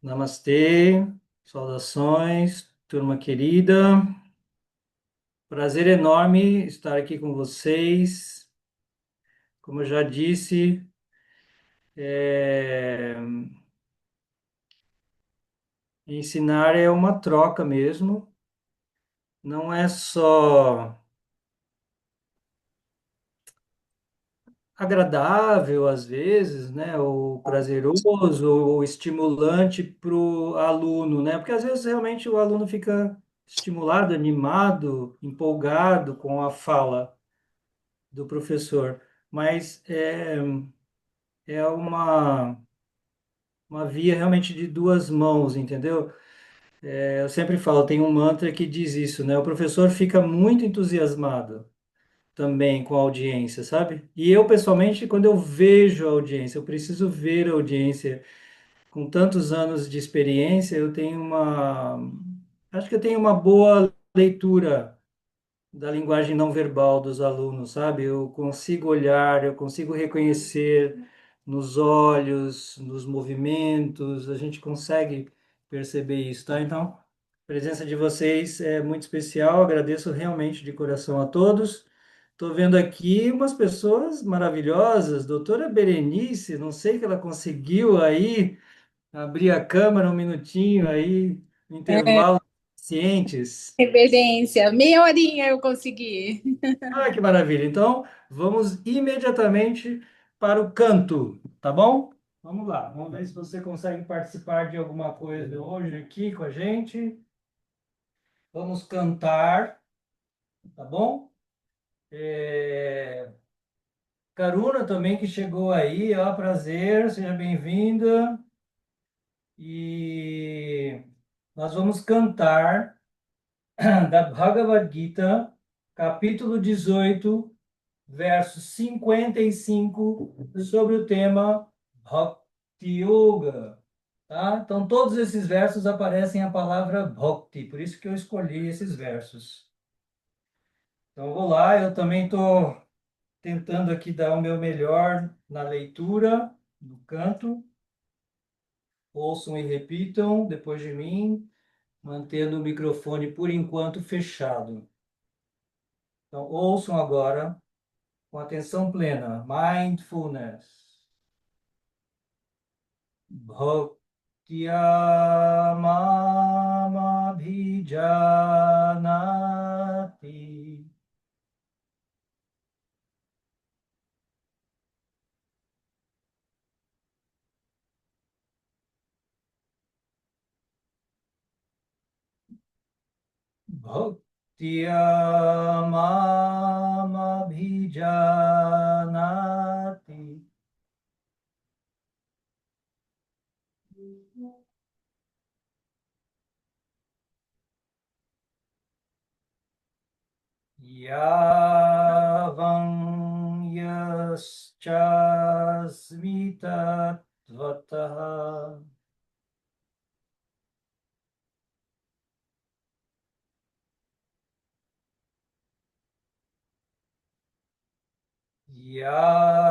Namastê, saudações, turma querida. Prazer enorme estar aqui com vocês. Como eu já disse, é, ensinar é uma troca mesmo. Não é só agradável às vezes, né, ou prazeroso, ou estimulante para o aluno, né? Porque às vezes realmente o aluno fica estimulado, animado, empolgado com a fala do professor, mas é uma via realmente de duas mãos, entendeu? Eu sempre falo, tem um mantra que diz isso, né? O professor fica muito entusiasmado também com a audiência, sabe? E eu, pessoalmente, quando eu vejo a audiência, eu preciso ver a audiência. Com tantos anos de experiência, eu tenho acho que eu tenho uma boa leitura da linguagem não verbal dos alunos, sabe? Eu consigo olhar, eu consigo reconhecer nos olhos, nos movimentos, a gente consegue perceber isso, tá? Então, a presença de vocês é muito especial, agradeço realmente de coração a todos. Estou vendo aqui umas pessoas maravilhosas, doutora Berenice, não sei que ela conseguiu aí abrir a câmera um minutinho aí, no É, intervalo, cientes. reverência, meia horinha eu consegui. Ah, que maravilha. Então, vamos imediatamente para o canto, tá bom? Vamos lá, vamos ver se você consegue participar de alguma coisa hoje aqui com a gente. Vamos cantar, tá bom? Caruna também que chegou aí, ó, prazer, seja bem-vinda. E nós vamos cantar da Bhagavad Gita, capítulo 18, verso 55 sobre o tema Bhakti Yoga, tá? Então, todos esses versos aparecem a palavra Bhakti, por isso que eu escolhi esses versos. Então, eu vou lá, eu também estou tentando aqui dar o meu melhor na leitura, no canto. Ouçam e repitam depois de mim, mantendo o microfone por enquanto fechado. Então, ouçam agora com atenção plena, mindfulness. Bhaktiya mamabhijanati. Bhaktiya mamabhijanati. Yavan yaschasmita.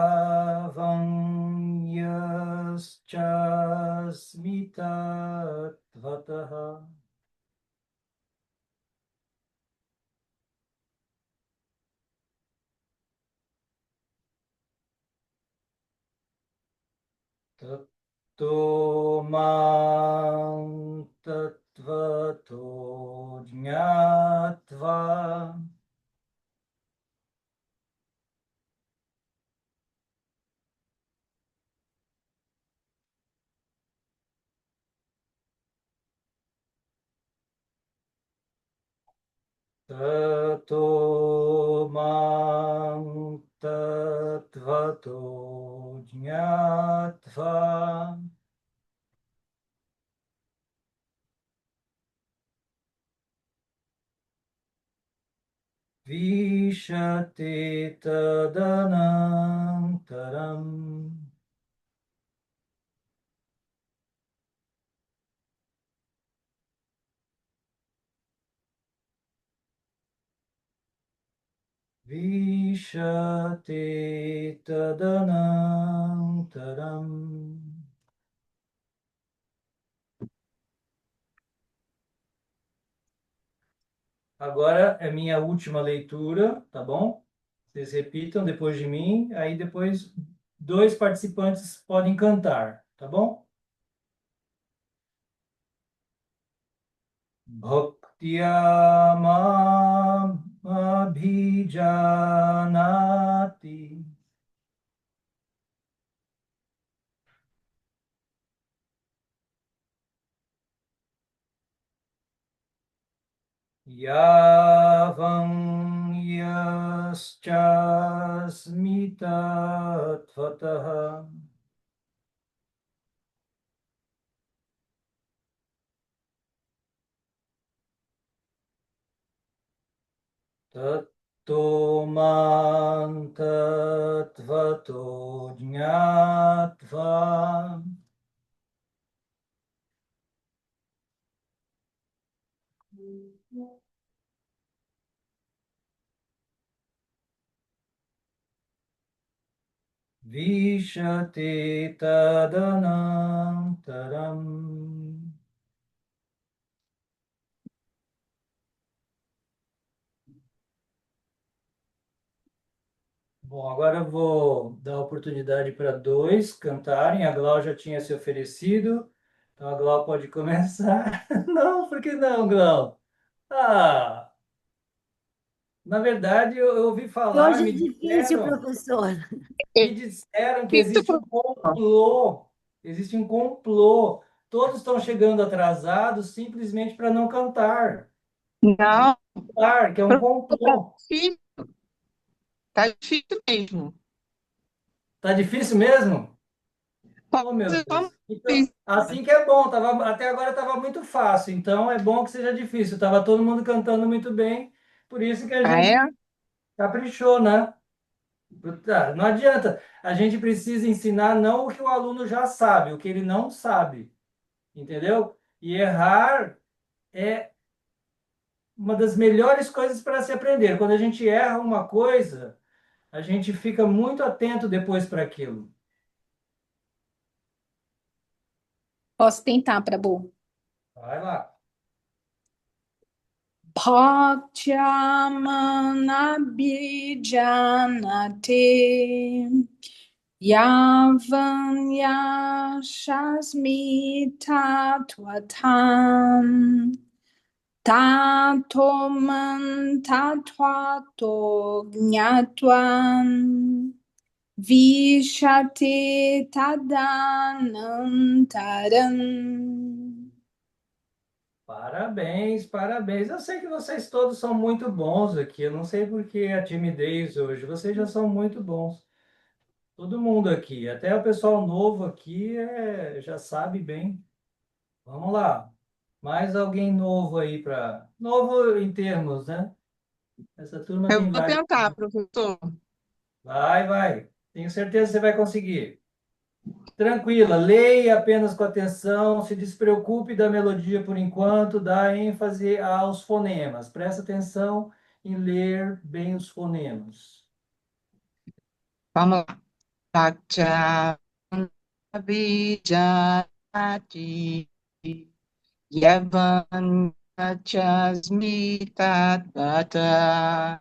Yavam yaschasmitattvataha tatto mam tattvato jnatva tatto mam tattvato jnatva vishate tadanantaram. Vishate tadanantaram. Agora é minha última leitura, tá bom? Vocês repitam depois de mim, aí depois dois participantes podem cantar, tá bom? Bhaktiya abhijanati yavam yaschasmita Tatto man tattvato jnatva vishate tadanantaram. Bom, agora eu vou dar a oportunidade para dois cantarem. A Glau já tinha se oferecido, então a Glau pode começar. Não, por que não, Glau? Ah, na verdade eu ouvi E falar, hoje é difícil, professor. me disseram que Repita, existe por um favor. complô, existe um complô. Todos estão chegando atrasados simplesmente para não cantar. Não, Cantar, que é um professor, complô. tá difícil mesmo. Tá difícil mesmo? Pode Oh, meu fazer como Deus. Então, fiz. assim que é bom. Até agora estava muito fácil. Então, é bom que seja difícil. Tava todo mundo cantando muito bem. Por isso que a Ah, é? gente caprichou, né? Tá, não adianta. A gente precisa ensinar não o que o aluno já sabe, o que ele não sabe. Entendeu? E errar é uma das melhores coisas para se aprender. Quando a gente erra uma coisa, a gente fica muito atento depois para aquilo. Posso tentar, Prabu. Vai lá. Bhaktyamanabijanate Yavan Yashasmi Tatvatam Tato man tatvato gnatvam vishate tadanantaram. Parabéns, parabéns. Eu sei que vocês todos são muito bons aqui. Eu não sei por que a timidez hoje. Vocês já são muito bons. Todo mundo aqui, até o pessoal novo aqui já sabe bem. Vamos lá. Mais alguém novo aí para. Novo em termos, né? Essa turma Eu tem vou vários. tentar, professor. Vai, vai. Tenho certeza que você vai conseguir. Tranquila, leia apenas com atenção, se despreocupe da melodia por enquanto, dá ênfase aos fonemas. Presta atenção em ler bem os fonemas. Vamos lá. Bhaktyamanabijanati Yavan Yashasmi Tatvata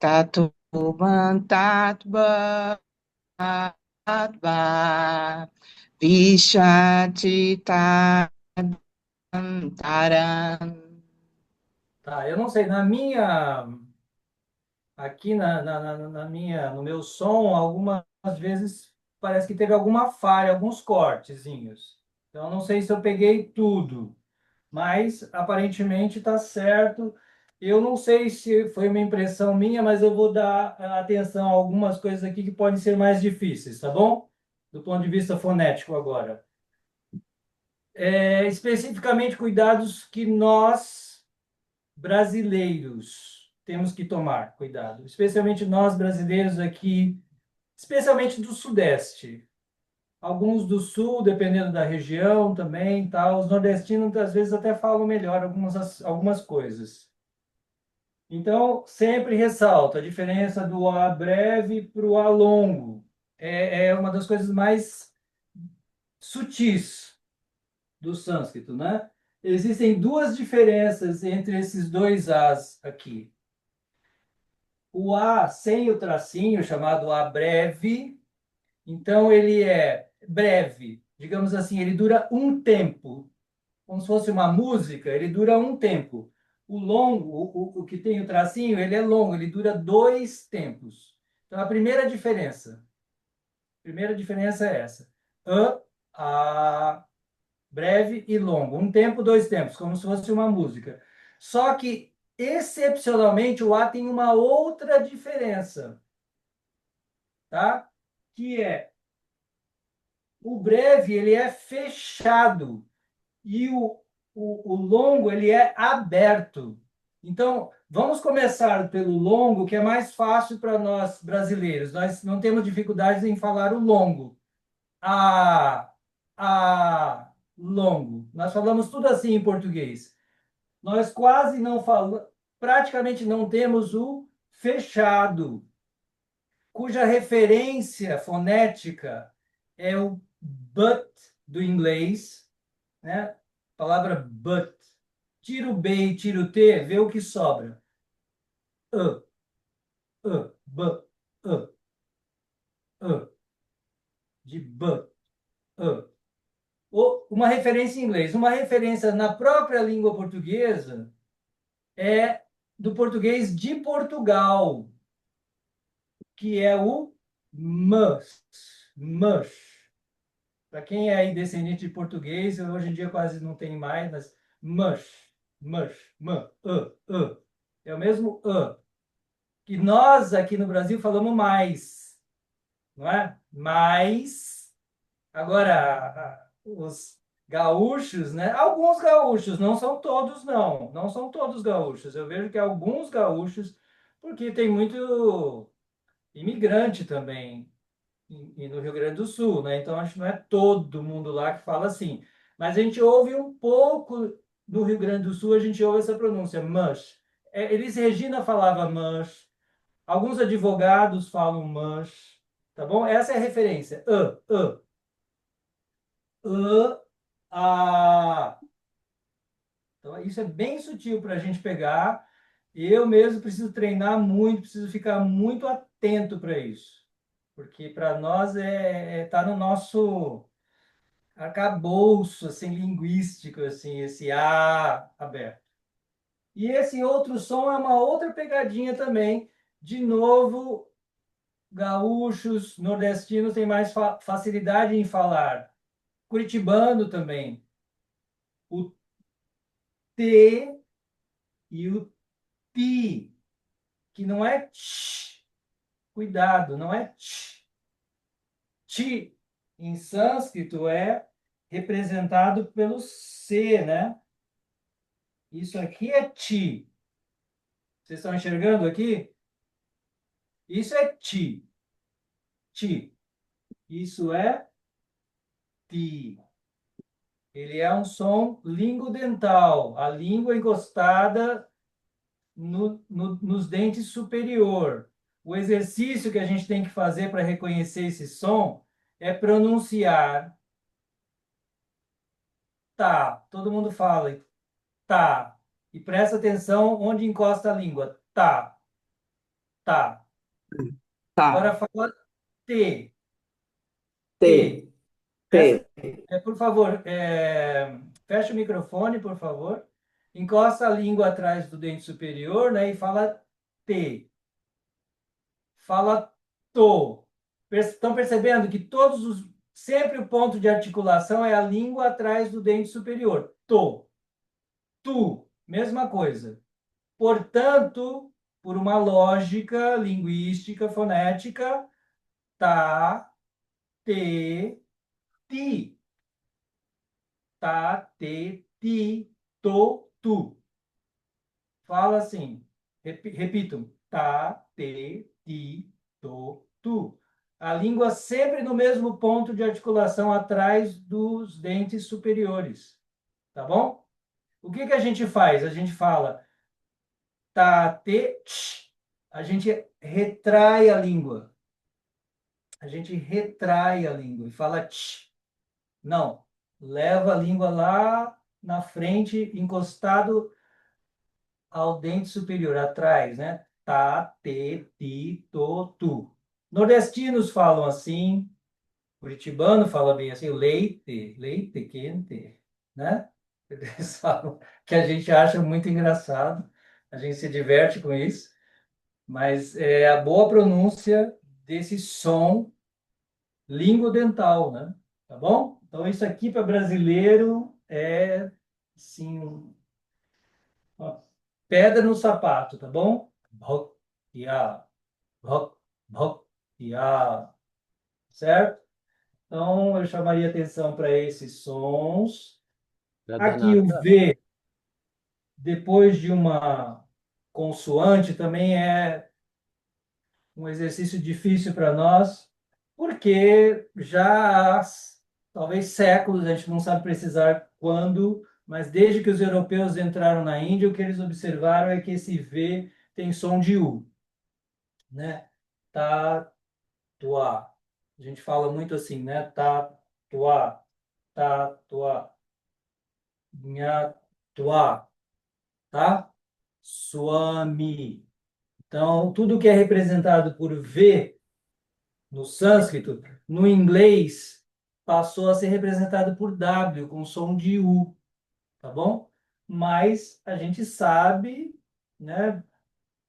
Tatu Mantatva Tattva Vishachita Taran. Tá, eu não sei, na minha. Aqui no meu som, algumas vezes parece que teve alguma falha, alguns cortezinhos. Então, não sei se eu peguei tudo, mas aparentemente está certo. Eu não sei se foi uma impressão minha, mas eu vou dar atenção a algumas coisas aqui que podem ser mais difíceis, tá bom? Do ponto de vista fonético agora. Especificamente, cuidados que nós brasileiros temos que tomar cuidado, especialmente nós brasileiros aqui, especialmente do Sudeste. Alguns do Sul, dependendo da região também, tá? Os nordestinos às vezes até falam melhor algumas coisas. Então, sempre ressalto a diferença do A breve para o A longo. É uma das coisas mais sutis do sânscrito, né? existem duas diferenças entre esses dois As aqui. O A sem o tracinho, chamado A breve, então ele é breve, digamos assim, ele dura um tempo, como se fosse uma música, ele dura um tempo. O longo, o que tem o tracinho, ele é longo, ele dura dois tempos. Então, a primeira diferença é essa. A, breve e longo. Um tempo, dois tempos, como se fosse uma música. Só que, excepcionalmente, o A tem uma outra diferença, tá? Que é, o breve, ele é fechado e o longo, ele é aberto. Então, vamos começar pelo longo, que é mais fácil para nós brasileiros. Nós não temos dificuldades em falar o longo. Longo. Nós falamos tudo assim em português. Nós quase não falamos, praticamente não temos o fechado, cuja referência fonética é o but do inglês, né? Palavra but. Tira o B e tira o T, vê o que sobra. Uh, but, uh, de but, uh. Uma referência em inglês. Uma referência na própria língua portuguesa é do português de Portugal, que é o must. Must. Para quem é aí descendente de português, hoje em dia quase não tem mais, mas must, must, é o mesmo que nós aqui no Brasil falamos mais, não é? Mais. Agora, os gaúchos, né? Alguns gaúchos, não são todos, não. Não são todos gaúchos. Eu vejo que alguns gaúchos, porque tem muito imigrante também e no Rio Grande do Sul, né? Então, acho que não é todo mundo lá que fala assim. Mas a gente ouve um pouco no Rio Grande do Sul, a gente ouve essa pronúncia, mush. Elis Regina falava mush. Alguns advogados falam mush. Tá bom? Essa é a referência. A, a. Então, isso é bem sutil para a gente pegar. Eu mesmo preciso treinar muito, preciso ficar muito atento para isso. Porque para nós tá no nosso arcabouço assim, linguístico, assim, esse A aberto. E esse outro som é uma outra pegadinha também. De novo, gaúchos, nordestinos têm mais facilidade em falar. Curitibano também. O T e o ti, que não é tch. Cuidado, não é tch. Ti, em sânscrito, é representado pelo C, né? Isso aqui é ti. Vocês estão enxergando aqui? Isso é ti. Ti. Isso é ti. Ele é um som lingodental, a língua encostada nos dentes superior. O exercício que a gente tem que fazer para reconhecer esse som é pronunciar tá. Todo mundo fala tá. E presta atenção onde encosta a língua. Tá, tá. Tá. Agora fala T, T. T. Presta, T. por favor, fecha o microfone, por favor. Encosta a língua atrás do dente superior, né? E fala T. Fala to. Estão percebendo que sempre o ponto de articulação é a língua atrás do dente superior. To. Tu. Mesma coisa. Portanto, por uma lógica linguística, fonética, tá, te, ti. Tá, te, ti, to, tu. Fala assim, repitam. Tá, te, ti, to, tu. A língua sempre no mesmo ponto de articulação atrás dos dentes superiores. Tá bom? O que que a gente faz? A gente fala tá, te, tch. A gente retrai a língua. A gente retrai a língua e fala tch. Não. Leva a língua lá na frente, encostado ao dente superior, atrás, né? Tá, te, ti, to, tu. Nordestinos falam assim, curitibano fala bem assim, leite, leite quente, né? Eles falam que a gente acha muito engraçado, a gente se diverte com isso, mas é a boa pronúncia desse som linguodental, né? Tá bom? Então, isso aqui para brasileiro é, sim, uma pedra no sapato, tá bom? Bhok, ya, bhok, bhok, ya, certo? Então, eu chamaria atenção para esses sons. Aqui o Radhanata. V, depois de uma consoante, também é um exercício difícil para nós, porque já há talvez séculos, a gente não sabe precisar quando, mas desde que os europeus entraram na Índia, o que eles observaram é que esse V tem som de U, né? Tá, tua. A gente fala muito assim, né? Tá, tua, tá, tua, nha, tua, tá? Swami. Então, tudo que é representado por V no sânscrito, no inglês passou a ser representado por W, com som de U, tá bom? Mas a gente sabe, né,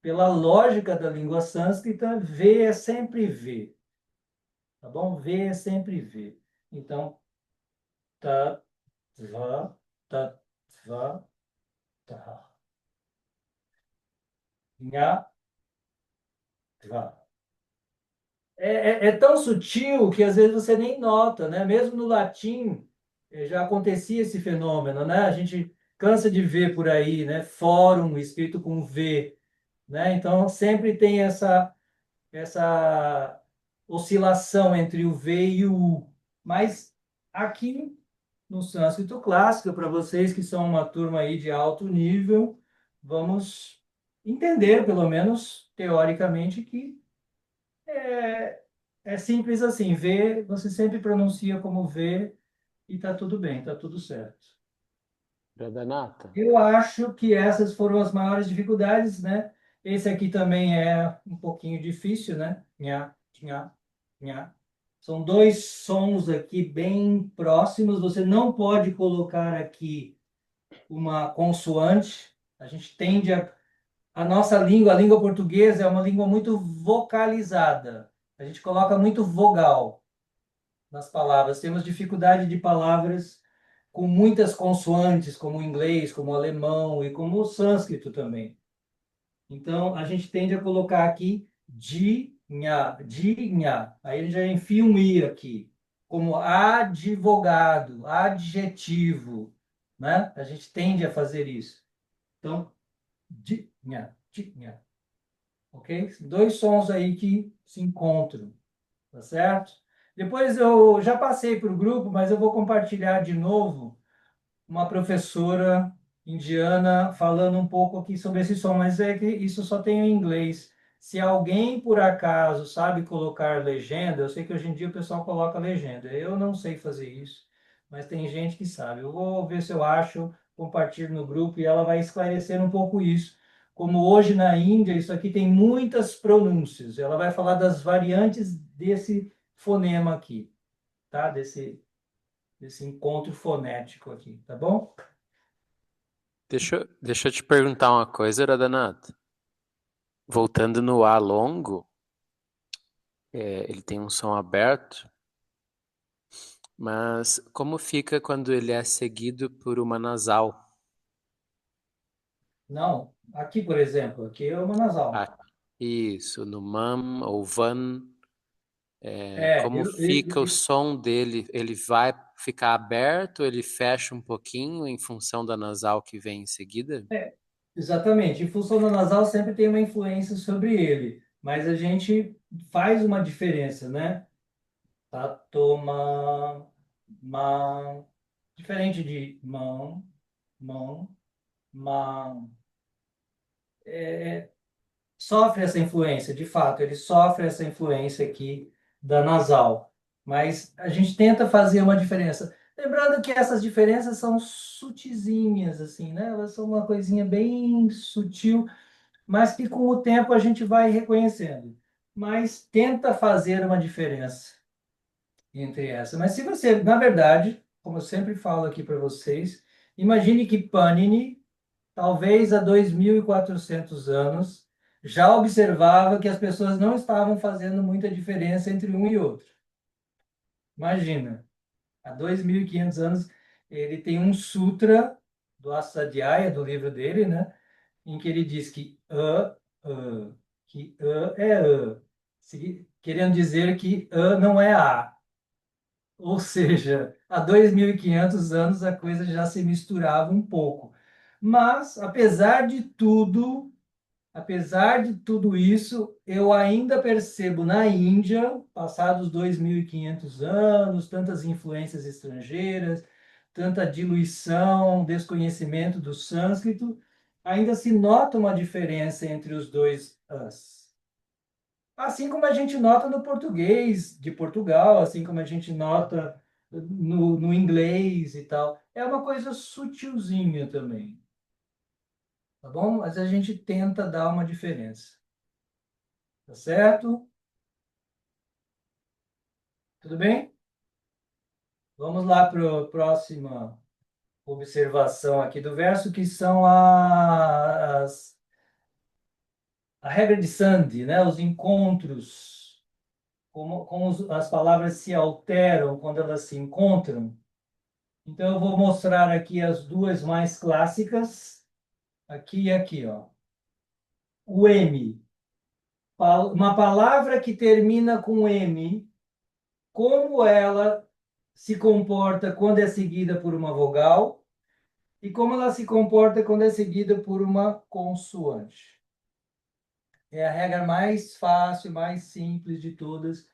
pela lógica da língua sânscrita, V é sempre V, tá bom? V é sempre V. Então, ta, va, ta, va, ta, nha, va. É tão sutil que às vezes você nem nota, né? Mesmo no latim já acontecia esse fenômeno, né? A gente cansa de ver por aí, né? Fórum escrito com V, né? Então sempre tem essa oscilação entre o V e o U. Mas aqui no sânscrito clássico, para vocês que são uma turma aí de alto nível, vamos entender, pelo menos teoricamente, que é simples assim, V, você sempre pronuncia como V e tá tudo bem, tá tudo certo. Radhanata. Eu acho que essas foram as maiores dificuldades, né? Esse aqui também é um pouquinho difícil, né? Nha, nha, nha. São dois sons aqui bem próximos. Você não pode colocar aqui uma consoante. A gente tende a nossa língua, a língua portuguesa, é uma língua muito vocalizada. A gente coloca muito vogal nas palavras. Temos dificuldade de palavras com muitas consoantes, como o inglês, como o alemão e como o sânscrito também. Então, a gente tende a colocar aqui dinha. Aí ele já enfia um i aqui, como advogado, adjetivo, né? A gente tende a fazer isso. Então, dinha, ok? Dois sons aí que se encontram. Tá certo? Depois eu já passei para o grupo, mas eu vou compartilhar de novo uma professora indiana falando um pouco aqui sobre esse som, mas é que isso só tem em inglês. Se alguém por acaso sabe colocar legenda, eu sei que hoje em dia o pessoal coloca legenda. Eu não sei fazer isso, mas tem gente que sabe. Eu vou ver se eu acho, compartilho no grupo e ela vai esclarecer um pouco isso. Como hoje na Índia, isso aqui tem muitas pronúncias. Ela vai falar das variantes desse fonema aqui, tá? Desse encontro fonético aqui, tá bom? Deixa eu te perguntar uma coisa, Radhanata. Voltando no A longo, ele tem um som aberto, mas como fica quando ele é seguido por uma nasal? Não, aqui, por exemplo, aqui é uma nasal. Ah, isso, no mam ou van, É, como fica o som dele? Ele vai ficar aberto, ele fecha um pouquinho em função da nasal que vem em seguida? exatamente. Em função da nasal sempre tem uma influência sobre ele, mas a gente faz uma diferença, né? Tá, toma, ma, diferente de mão, mão, ma. Sofre essa influência, de fato, ele sofre essa influência aqui da nasal. Mas a gente tenta fazer uma diferença. Lembrando que essas diferenças são sutizinhas, assim, né? Elas são uma coisinha bem sutil, mas que com o tempo a gente vai reconhecendo. Mas tenta fazer uma diferença entre essa. Mas se você, na verdade, como eu sempre falo aqui para vocês, imagine que Panini, talvez há 2.400 anos, já observava que as pessoas não estavam fazendo muita diferença entre um e outro. Imagina, há 2.500 anos, ele tem um sutra do Assadhyaya, do livro dele, né? Em que ele diz que que é querendo dizer que não é a. Ou seja, há 2.500 anos a coisa já se misturava um pouco. Mas, apesar de tudo isso, eu ainda percebo na Índia, passados 2.500 anos, tantas influências estrangeiras, tanta diluição, desconhecimento do sânscrito, ainda se nota uma diferença entre os dois as. Assim como a gente nota no português de Portugal, assim como a gente nota no inglês e tal. É uma coisa sutilzinha também, tá bom? Mas a gente tenta dar uma diferença, tá certo? Tudo bem? Vamos lá para a próxima observação aqui do verso, que são a regra de Sandhi, né? Os encontros, como as palavras se alteram quando elas se encontram. Então, eu vou mostrar aqui as duas mais clássicas, aqui e aqui, ó. O M, uma palavra que termina com M, como ela se comporta quando é seguida por uma vogal e como ela se comporta quando é seguida por uma consoante. É a regra mais fácil, mais simples de todas.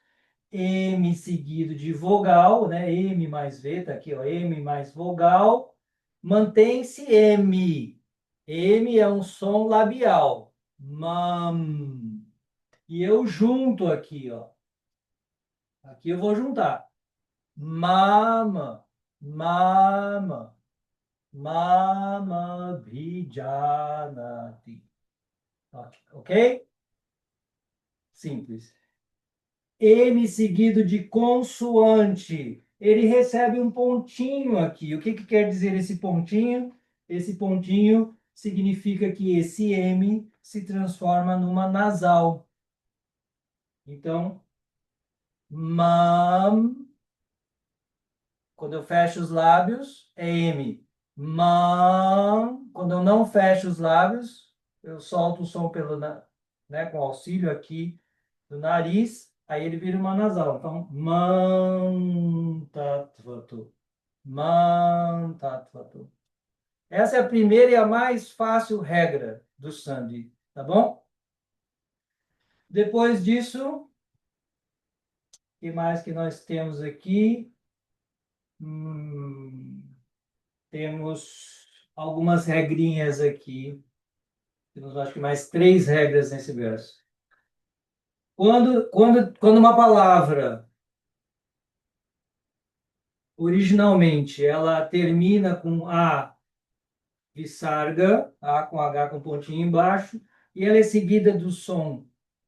M seguido de vogal, né? M mais V, tá aqui, ó. M mais vogal, mantém-se M. M é um som labial. Mam. E eu junto aqui, ó. Aqui eu vou juntar. Mama, mama, mama bhijanati. Ok? Simples. M seguido de consoante. Ele recebe um pontinho aqui. O que que quer dizer esse pontinho? Esse pontinho significa que esse M se transforma numa nasal. Então, mam, quando eu fecho os lábios, é M. Mam, quando eu não fecho os lábios, eu solto o som né, com auxílio aqui do nariz, aí ele vira uma nasal. Então, mantatvatu. Mantatvatu. Essa é a primeira e a mais fácil regra do Sandhi, tá bom? Depois disso, o que mais que nós temos aqui? Temos algumas regrinhas aqui. Temos, acho que, mais 3 regras nesse verso. Quando uma palavra originalmente ela termina com A visarga, A com H com pontinho embaixo, e ela é seguida do som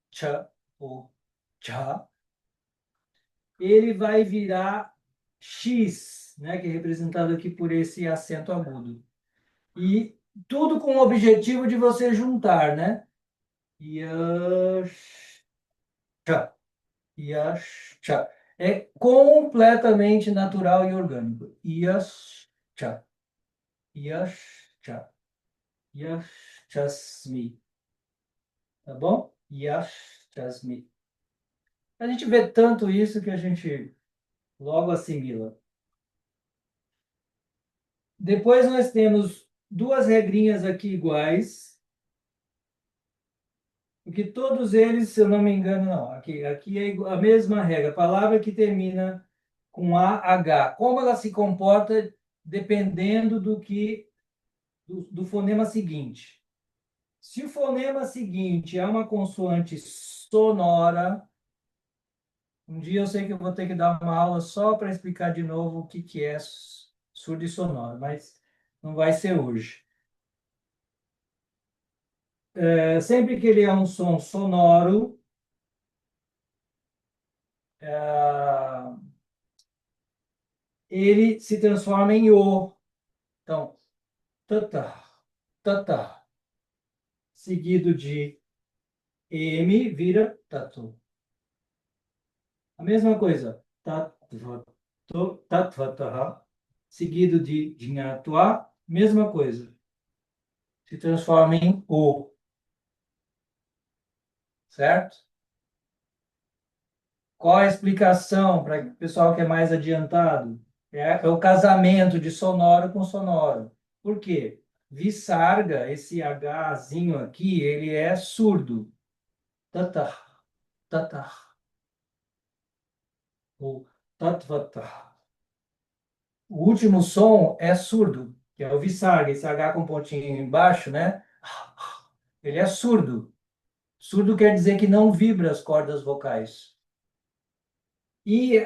cha ou cha, ele vai virar X, né, que é representado aqui por esse acento agudo. E tudo com o objetivo de você juntar, né? Yasha, yasha. É completamente natural e orgânico. Yasha, yasha, yashasmi. Tá bom? Yashasmi. A gente vê tanto isso que a gente logo assimila. Depois nós temos 2 regrinhas aqui iguais, porque todos eles, se eu não me engano, não. Aqui é a mesma regra. Palavra que termina com AH. Como ela se comporta dependendo do fonema seguinte. Se o fonema seguinte é uma consoante sonora, Um dia eu sei que eu vou ter que dar uma aula só para explicar de novo o que que é surdo e sonoro, mas não vai ser hoje. Sempre que ele é um som sonoro, é, ele se transforma em O. Então, tata, tata, seguido de M, vira tatu. A mesma coisa, tatvata, seguido de dinhatua, mesma coisa, se transforma em O, certo? Qual a explicação para o pessoal que é mais adiantado? É o casamento de sonoro com sonoro. Por quê? Visarga, esse Hzinho aqui, ele é surdo. Tata, tata, ou tatvata. O último som é surdo, que é o Visarga, esse H com pontinho embaixo, né? Ele é surdo. Surdo quer dizer que não vibra as cordas vocais. E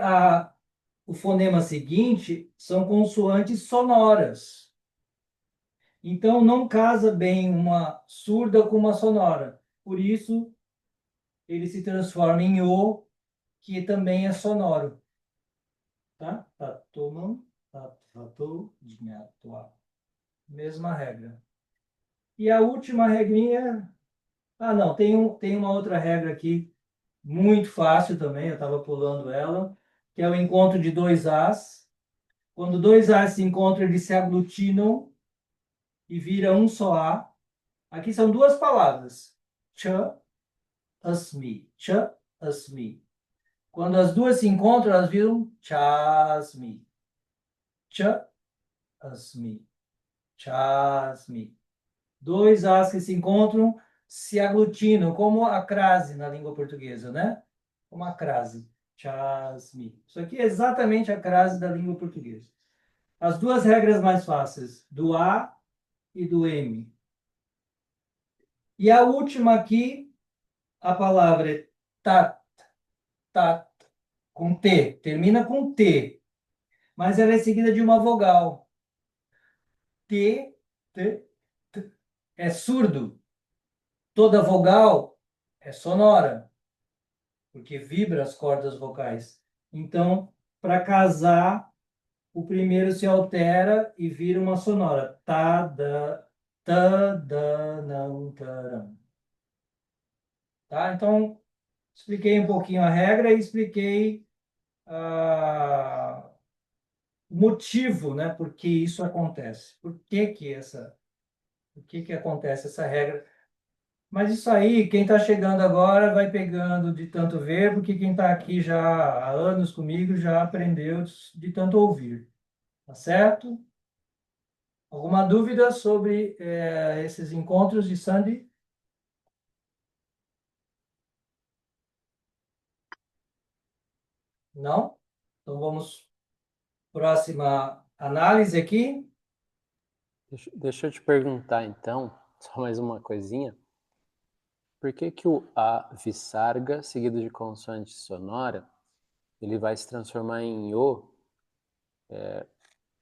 o fonema seguinte são consoantes sonoras. Então, não casa bem uma surda com uma sonora. Por isso, ele se transforma em O, que também é sonoro. Tá? Tatomam, tatatu, dinhatua. Mesma regra. E a última regrinha. Ah, não, tem uma outra regra aqui, muito fácil também, eu estava pulando ela, que é o encontro de dois As. Quando dois As se encontram, eles se aglutinam e vira um só A. Aqui são duas palavras. Cha, asmi. Cha, asmi. Quando as duas se encontram, elas viram chasmi. Cha, asmi. Chasmi. Dois As que se encontram se aglutinam, como a crase na língua portuguesa, né? Como a crase. Chasmi. Isso aqui é exatamente a crase da língua portuguesa. As duas regras mais fáceis, do A e do M. E a última aqui, a palavra é tat, tat, com T. Termina com T, mas ela é seguida de uma vogal. T, T, T. É surdo. Toda vogal é sonora, porque vibra as cordas vocais. Então, para casar, o primeiro se altera e vira uma sonora. Ta, da, ta, da, não, taram. Tá? Então, expliquei um pouquinho a regra e expliquei o motivo, né, por que isso acontece. Por que que acontece essa regra? Mas isso aí, quem está chegando agora vai pegando de tanto ver, porque quem está aqui já há anos comigo já aprendeu de tanto ouvir. Tá certo? Alguma dúvida sobre esses encontros de Sandy? Não? Então vamos próxima análise aqui. Deixa eu te perguntar então, só mais uma coisinha. Por que que o A Visarga, seguido de consoante sonora, ele vai se transformar em O?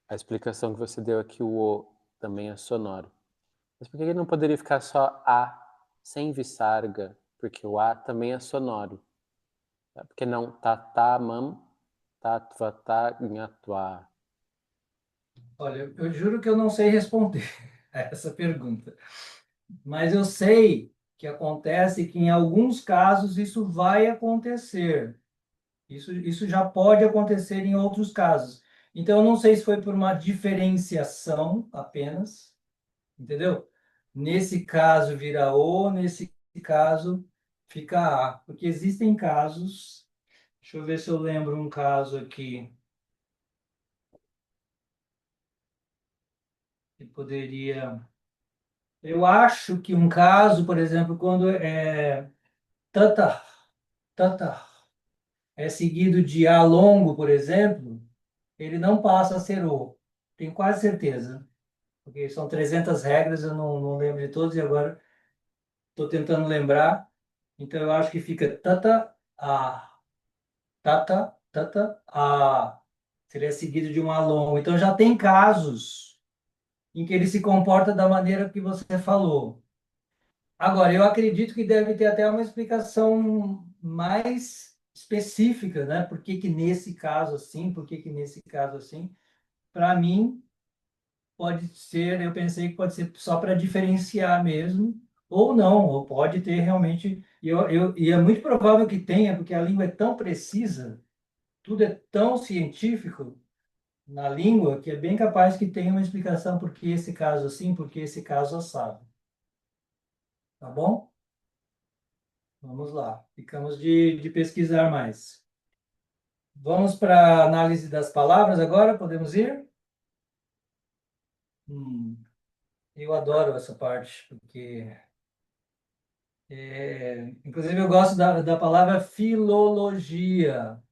A explicação que você deu aqui, o O também é sonoro. Mas por que ele não poderia ficar só A, sem Visarga? Porque o A também é sonoro. Tá? Porque não tatamam, tatvatagnatua. Olha, eu juro que eu não sei responder a essa pergunta, mas eu sei que acontece que em alguns casos isso vai acontecer. Isso já pode acontecer em outros casos. Então, eu não sei se foi por uma diferenciação apenas, entendeu? Nesse caso vira O, nesse caso fica A. Porque existem casos, deixa eu ver se eu lembro um caso aqui que poderia. Eu acho que um caso, por exemplo, quando é tata, tata, é seguido de A longo, por exemplo, ele não passa a ser O. Tenho quase certeza. Porque são 300 regras, eu não lembro de todos e agora estou tentando lembrar. Então eu acho que fica tata a. tata, tata, a. Seria seguido de um a longo. Então já tem casos em que ele se comporta da maneira que você falou. Agora, eu acredito que deve ter até uma explicação mais específica, né? Por que que nesse caso assim, por que que nesse caso assim? Para mim, pode ser, eu pensei que pode ser só para diferenciar mesmo, ou não, ou pode ter realmente, e é muito provável que tenha, porque a língua é tão precisa, tudo é tão científico na língua, que é bem capaz que tenha uma explicação por que esse caso assim, por que esse caso assado. Tá bom? Vamos lá. Ficamos de pesquisar mais. Vamos para a análise das palavras agora? Podemos ir? Hum, eu adoro essa parte, porque, inclusive, eu gosto da palavra filologia.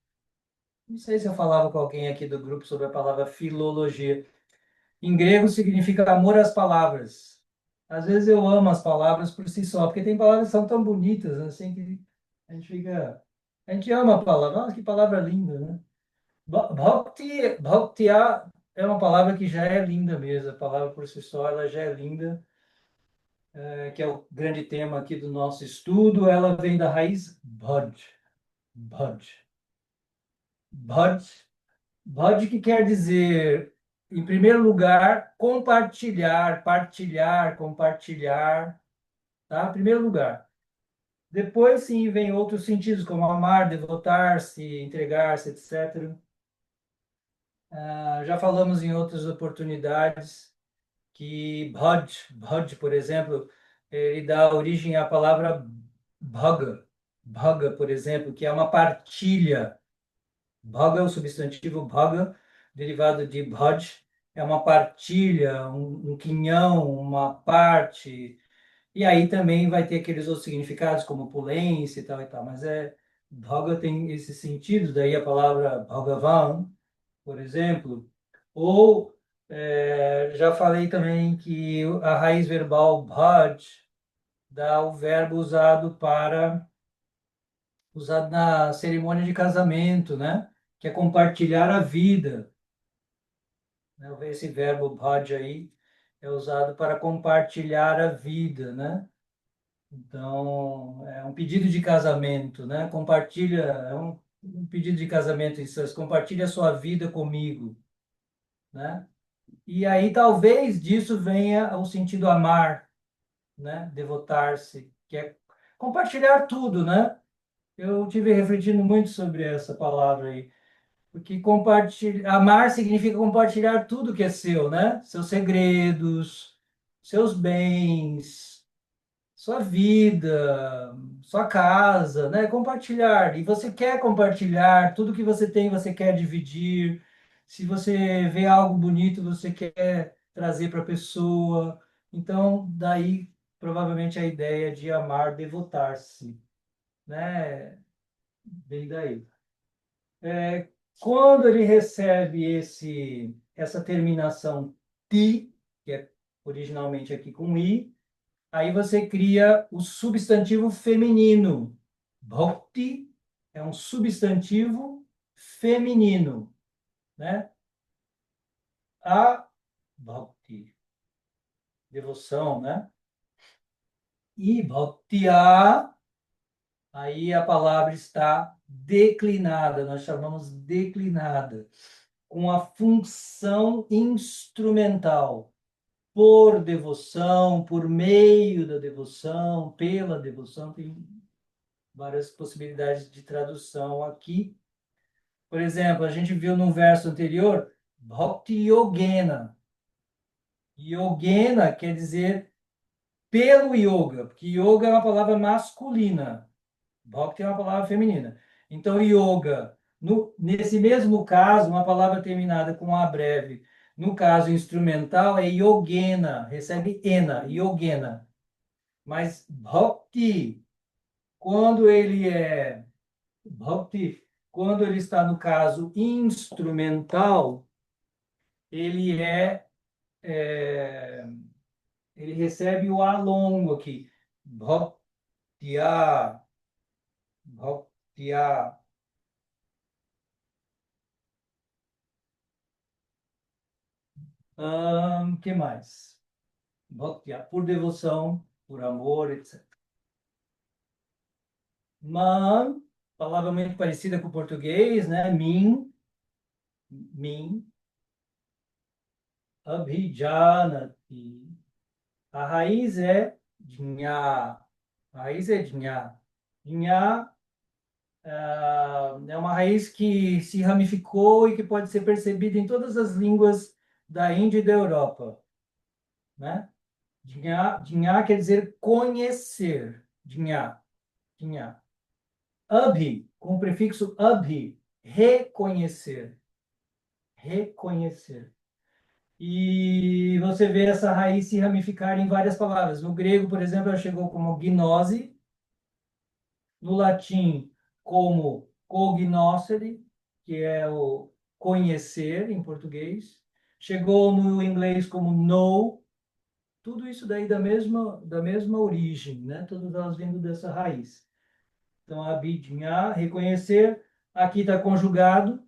Não sei se eu falava com alguém aqui do grupo sobre a palavra filologia. Em grego significa amor às palavras. Às vezes eu amo as palavras por si só, porque tem palavras que são tão bonitas, assim, que a gente fica. A gente ama a palavra. Nossa, que palavra linda, né? Bhaktiya é uma palavra que já é linda mesmo. A palavra por si só, ela já é linda, que é o grande tema aqui do nosso estudo. Ela vem da raiz bhaj. Bhaj. Bhaj. Bhaj que quer dizer, em primeiro lugar, compartilhar, partilhar, compartilhar, tá? Em primeiro lugar. Depois, sim, vem outros sentidos, como amar, devotar-se, entregar-se, etc. Já falamos em outras oportunidades que Bhaj, por exemplo, ele dá origem à palavra bhaga. Bhaga, por exemplo, que é uma partilha. Bhaga é o substantivo bhaga, derivado de bhaj, é uma partilha, um quinhão, uma parte. E aí também vai ter aqueles outros significados, como opulência e tal, mas bhaga tem esse sentido, daí a palavra Bhagavan, por exemplo. Ou já falei também que a raiz verbal bhaj dá o verbo usado na cerimônia de casamento, né? Que é compartilhar a vida. Né? Esse verbo bhaj aí é usado para compartilhar a vida, né? Então, é um pedido de casamento, né? Um pedido de casamento, isso, compartilha a sua vida comigo, né? E aí talvez disso venha o sentido amar, né? Devotar-se, que é compartilhar tudo, né? Eu tive refletindo muito sobre essa palavra aí, porque amar significa compartilhar tudo que é seu, né? Seus segredos, seus bens, sua vida, sua casa, né? Compartilhar. E você quer compartilhar, tudo que você tem, você quer dividir. Se você vê algo bonito, você quer trazer para a pessoa. Então, daí provavelmente a ideia de amar, devotar-se, né? Vem daí. Quando ele recebe essa terminação ti, que é originalmente aqui com i, aí você cria o substantivo feminino. Bhakti é um substantivo feminino, né? A bhakti, devoção, né? E bhaktiya, aí a palavra está declinada, nós chamamos declinada, com a função instrumental, por devoção, por meio da devoção, pela devoção, tem várias possibilidades de tradução aqui. Por exemplo, a gente viu no verso anterior, Bhakti Yogena. Yogena quer dizer pelo yoga, porque yoga é uma palavra masculina, Bhakti é uma palavra feminina. Então, yoga, nesse mesmo caso, uma palavra terminada com a breve, no caso instrumental, é yogena, recebe ena, yogena. Mas bhakti, quando ele é Bhakti, quando ele está no caso instrumental, ele é ele recebe o A longo aqui. Bhaktya, bhaktya. Que mais? Bhakti, por devoção, por amor, etc. Man, palavra muito parecida com o português, né? Min, abhijanati. A raiz é Jnã. A raiz é Jnã. Jnã é uma raiz que se ramificou e que pode ser percebida em todas as línguas da Índia e da Europa, né? Jnã quer dizer conhecer. Jnã, Jnã. Abhi, com o prefixo abhi, reconhecer. Reconhecer. E você vê essa raiz se ramificar em várias palavras. No grego, por exemplo, ela chegou como gnose, no latim como cognoscere, que é o conhecer em português. Chegou no inglês como know, tudo isso daí da mesma origem, né? Todas elas vindo dessa raiz. Então, abidinhar, reconhecer, aqui está conjugado,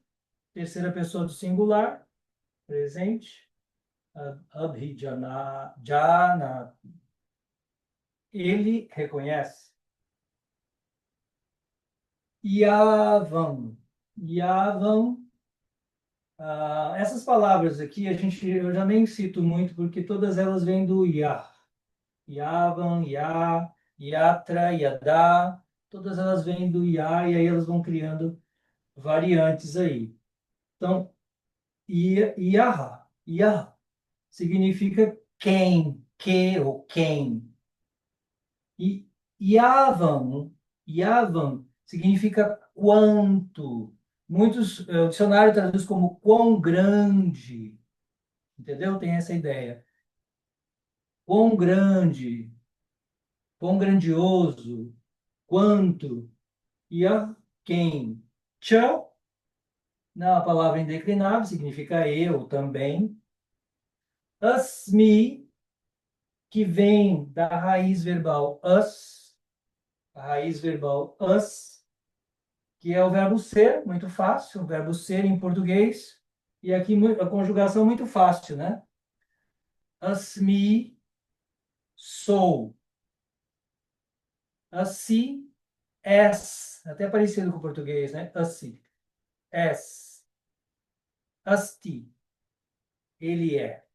terceira pessoa do singular, presente, abhijana, jana, ele reconhece. Yavam, Yavam, essas palavras aqui eu já nem cito muito porque todas elas vêm do Yah. Yavam, Yah, Yatra, Yadá, todas elas vêm do Yah e aí elas vão criando variantes aí. Então, Yah, Yah significa quem, que ou quem. E Yavam, Yavam significa quanto. Muitos, o dicionário traduz como quão grande, entendeu? Tem essa ideia. Quão grande, quão grandioso, quanto. E a quem? Tchau, na palavra indeclinável, significa eu também. Asmi, que vem da raiz verbal us, a raiz verbal us, que é o verbo ser, muito fácil, o verbo ser em português, e aqui a conjugação muito fácil, né? Asmi, sou. Assi, és, até parecido com o português, né? Assi, és. Asti, ele é.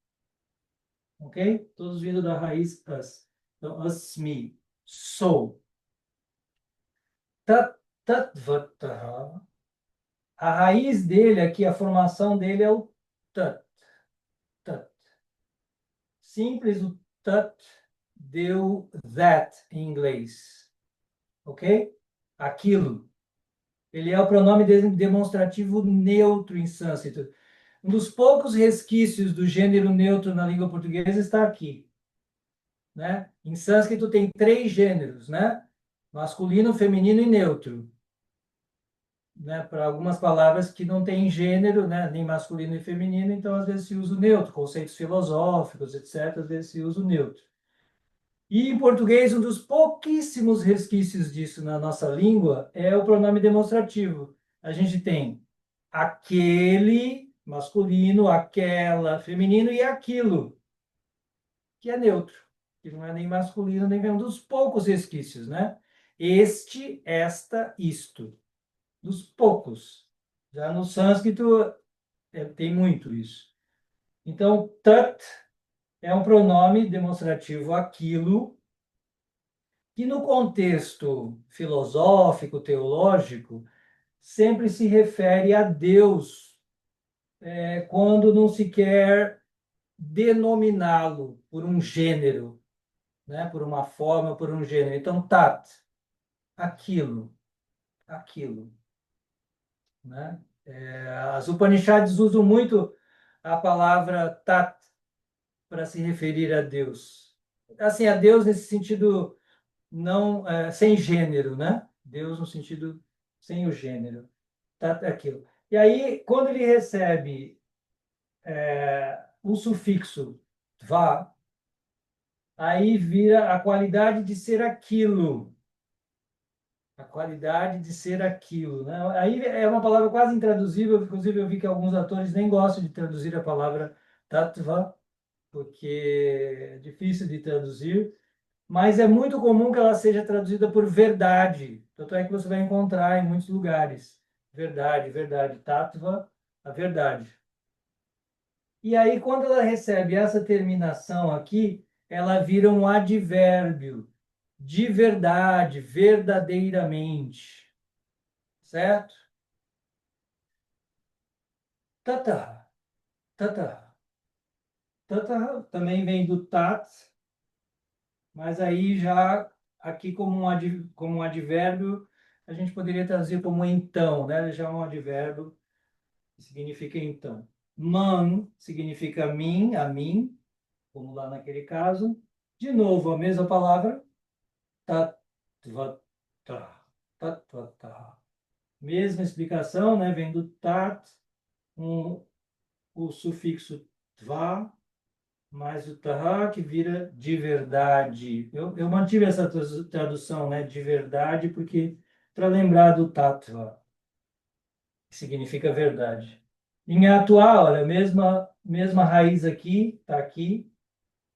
Ok? Todos vindo da raiz as. Então, asmi, sou. Tat, tatvataha. A raiz dele aqui, a formação dele é o tat, tat. Simples, o tat deu that em inglês. Ok? Aquilo. Ele é o pronome demonstrativo neutro em sânscrito. Um dos poucos resquícios do gênero neutro na língua portuguesa está aqui, né? Em sânscrito tem três gêneros, né? Masculino, feminino e neutro, né? Para algumas palavras que não têm gênero, né? Nem masculino e feminino, então às vezes se usa o neutro, conceitos filosóficos, etc. Às vezes se usa o neutro. E em português, um dos pouquíssimos resquícios disso na nossa língua é o pronome demonstrativo. A gente tem aquele masculino, aquela feminino e aquilo, que é neutro, que não é nem masculino, nem é um dos poucos resquícios, né? Este, esta, isto. Dos poucos. Já no sânscrito tem muito isso. Então, tat é um pronome demonstrativo aquilo, que no contexto filosófico, teológico, sempre se refere a Deus, quando não se quer denominá-lo por um gênero, né? Por uma forma, por um gênero. Então, tat, aquilo, aquilo, né? As Upanishads usam muito a palavra tat para se referir a Deus. Assim, a Deus nesse sentido não sem gênero, né? Deus no sentido sem o gênero, tat é aquilo. E aí, quando ele recebe o sufixo va, aí vira a qualidade de ser aquilo. A qualidade de ser aquilo, né? Aí é uma palavra quase intraduzível, inclusive eu vi que alguns atores nem gostam de traduzir a palavra tattva, porque é difícil de traduzir, mas é muito comum que ela seja traduzida por verdade. Tanto é que você vai encontrar em muitos lugares. Verdade, verdade, tattva, a verdade. E aí, quando ela recebe essa terminação aqui, ela vira um advérbio. De verdade, verdadeiramente. Certo? Tata, tata, tata também vem do tat, mas aí já aqui como um advérbio, a gente poderia traduzir como então, né? Já é um advérbio que significa então. Man significa mim, a mim, como lá naquele caso. De novo, a mesma palavra, tatvata, tatvata. Mesma explicação, né? Vem do tat, um, o sufixo tva, mais o taha, que vira de verdade. Eu mantive essa tradução, né? De verdade, porque para lembrar do tattva, que significa verdade. Em atual, olha, mesma raiz aqui, tá aqui.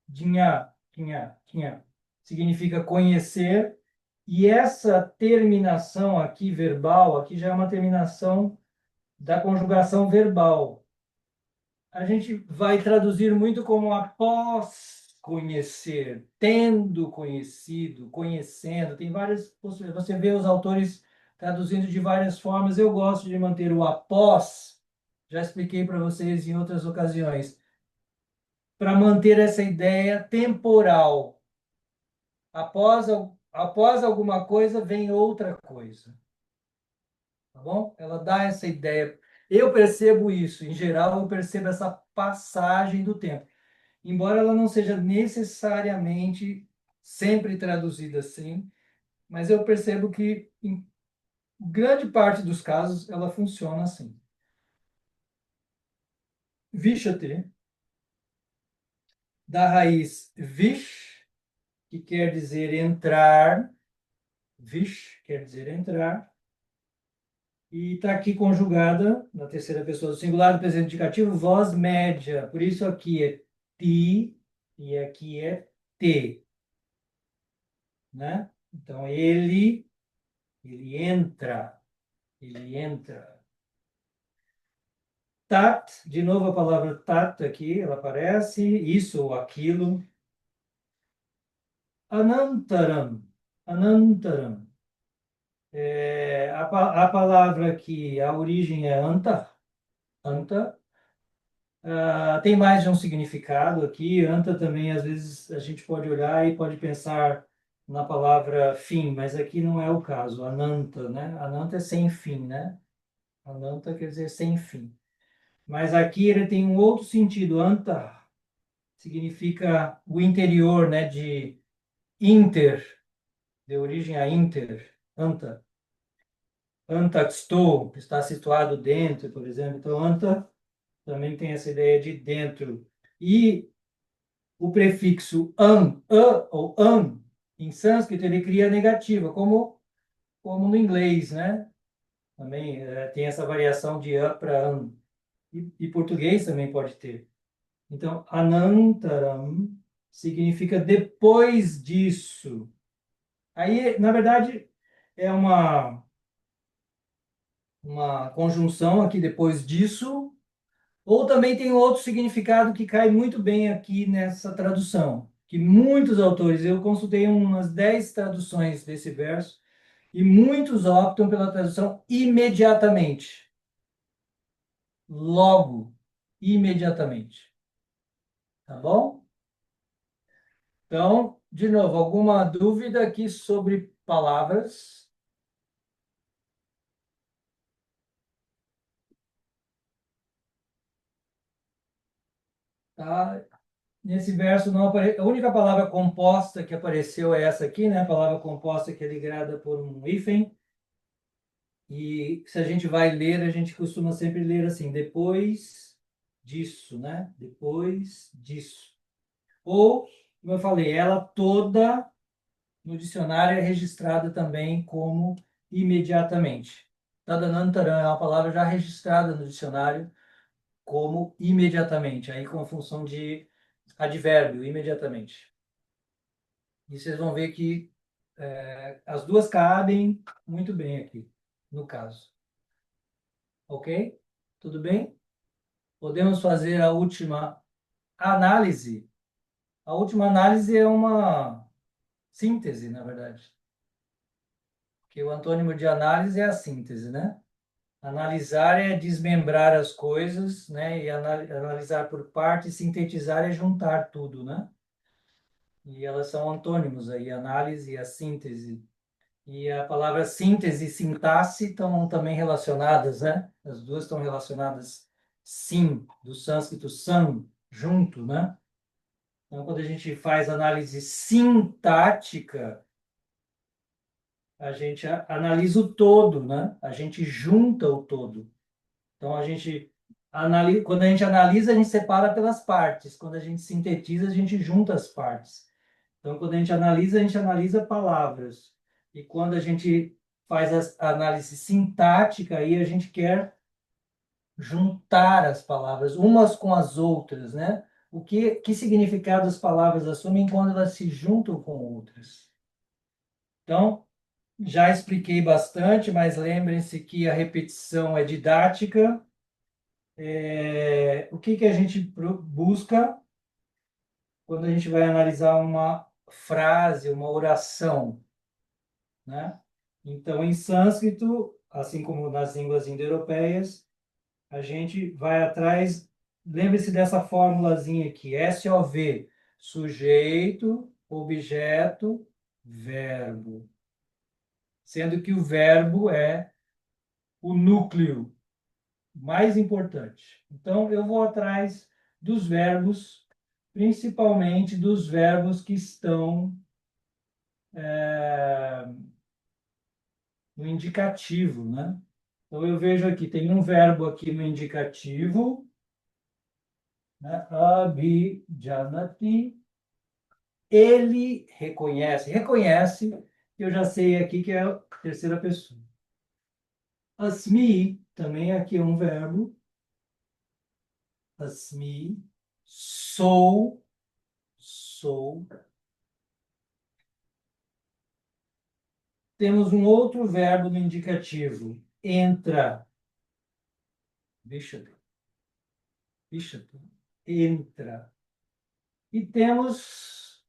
Dinha, tinha, significa conhecer. E essa terminação aqui, verbal, aqui já é uma terminação da conjugação verbal. A gente vai traduzir muito como após conhecer, tendo conhecido, conhecendo. Tem várias possibilidades. Você vê os autores traduzindo de várias formas. Eu gosto de manter o após. Já expliquei para vocês em outras ocasiões. Para manter essa ideia temporal. Após, após alguma coisa, vem outra coisa. Tá bom? Ela dá essa ideia. Eu percebo isso. Em geral, eu percebo essa passagem do tempo. Embora ela não seja necessariamente sempre traduzida assim, mas eu percebo que em grande parte dos casos ela funciona assim. Vishate, da raiz vish, que quer dizer entrar, vish quer dizer entrar, e está aqui conjugada na terceira pessoa do singular do presente indicativo, voz média. Por isso aqui é ti e aqui é te, né? Então ele entra, ele entra. Tat, de novo a palavra tat aqui, ela aparece, isso ou aquilo. Anantaram, anantaram. A palavra aqui, a origem é anta, anta. Tem mais de um significado aqui. Anta também, às vezes, a gente pode olhar e pode pensar na palavra fim, mas aqui não é o caso. Ananta, né? Ananta é sem fim, né? Ananta quer dizer sem fim. Mas aqui ele tem um outro sentido. Anta significa o interior, né? De inter, de origem a inter, anta. Antaxto, está situado dentro, por exemplo. Então, anta também tem essa ideia de dentro. E o prefixo a ou an, em sânscrito, ele cria negativa, como no inglês, né? Também tem essa variação de a para an. E português também pode ter. Então, anantaram significa depois disso. Aí, na verdade, é uma conjunção aqui depois disso, ou também tem outro significado que cai muito bem aqui nessa tradução, que muitos autores, eu consultei umas 10 traduções desse verso, e muitos optam pela tradução imediatamente. Logo, imediatamente. Tá bom? Então, de novo, alguma dúvida aqui sobre palavras? Tá? Nesse verso não aparece. A única palavra composta que apareceu é essa aqui, né? A palavra composta que é ligada por um hífen. E se a gente vai ler, a gente costuma sempre ler assim, depois disso, né? Depois disso. Ou, como eu falei, ela toda no dicionário é registrada também como imediatamente. Tadanantaran é uma palavra já registrada no dicionário como imediatamente, aí com a função de advérbio, imediatamente. E vocês vão ver que as duas cabem muito bem aqui, no caso. Ok? Tudo bem? Podemos fazer a última análise. A última análise é uma síntese, na verdade. Porque o antônimo de análise é a síntese, né? Analisar é desmembrar as coisas, né? E analisar por partes, sintetizar é juntar tudo, né? E elas são antônimos aí, a análise e a síntese. E a palavra síntese e sintaxe estão também relacionadas, né? As duas estão relacionadas, sim, do sânscrito san, junto, né? Então, quando a gente faz análise sintática, a gente analisa o todo, né? A gente junta o todo. Então, a gente analisa, quando a gente analisa, a gente separa pelas partes. Quando a gente sintetiza, a gente junta as partes. Então, quando a gente analisa palavras. E quando a gente faz a análise sintática, aí a gente quer juntar as palavras umas com as outras, né? Que significado as palavras assumem quando elas se juntam com outras? Então, já expliquei bastante, mas lembrem-se que a repetição é didática. O que a gente busca quando a gente vai analisar uma frase, uma oração, né? Então, em sânscrito, assim como nas línguas indo-europeias, a gente vai atrás, lembre-se dessa formulazinha aqui, SOV, sujeito, objeto, verbo. Sendo que o verbo é o núcleo mais importante. Então, eu vou atrás dos verbos, principalmente dos verbos que estão no indicativo, né? Então, eu vejo aqui, tem um verbo aqui no indicativo, né? Abhijanati. Ele reconhece. Reconhece, eu já sei aqui que é a terceira pessoa. Asmi, também aqui é um verbo. Asmi. Sou. Sou. Temos um outro verbo no indicativo. Entra. Deixa. Entra. E temos,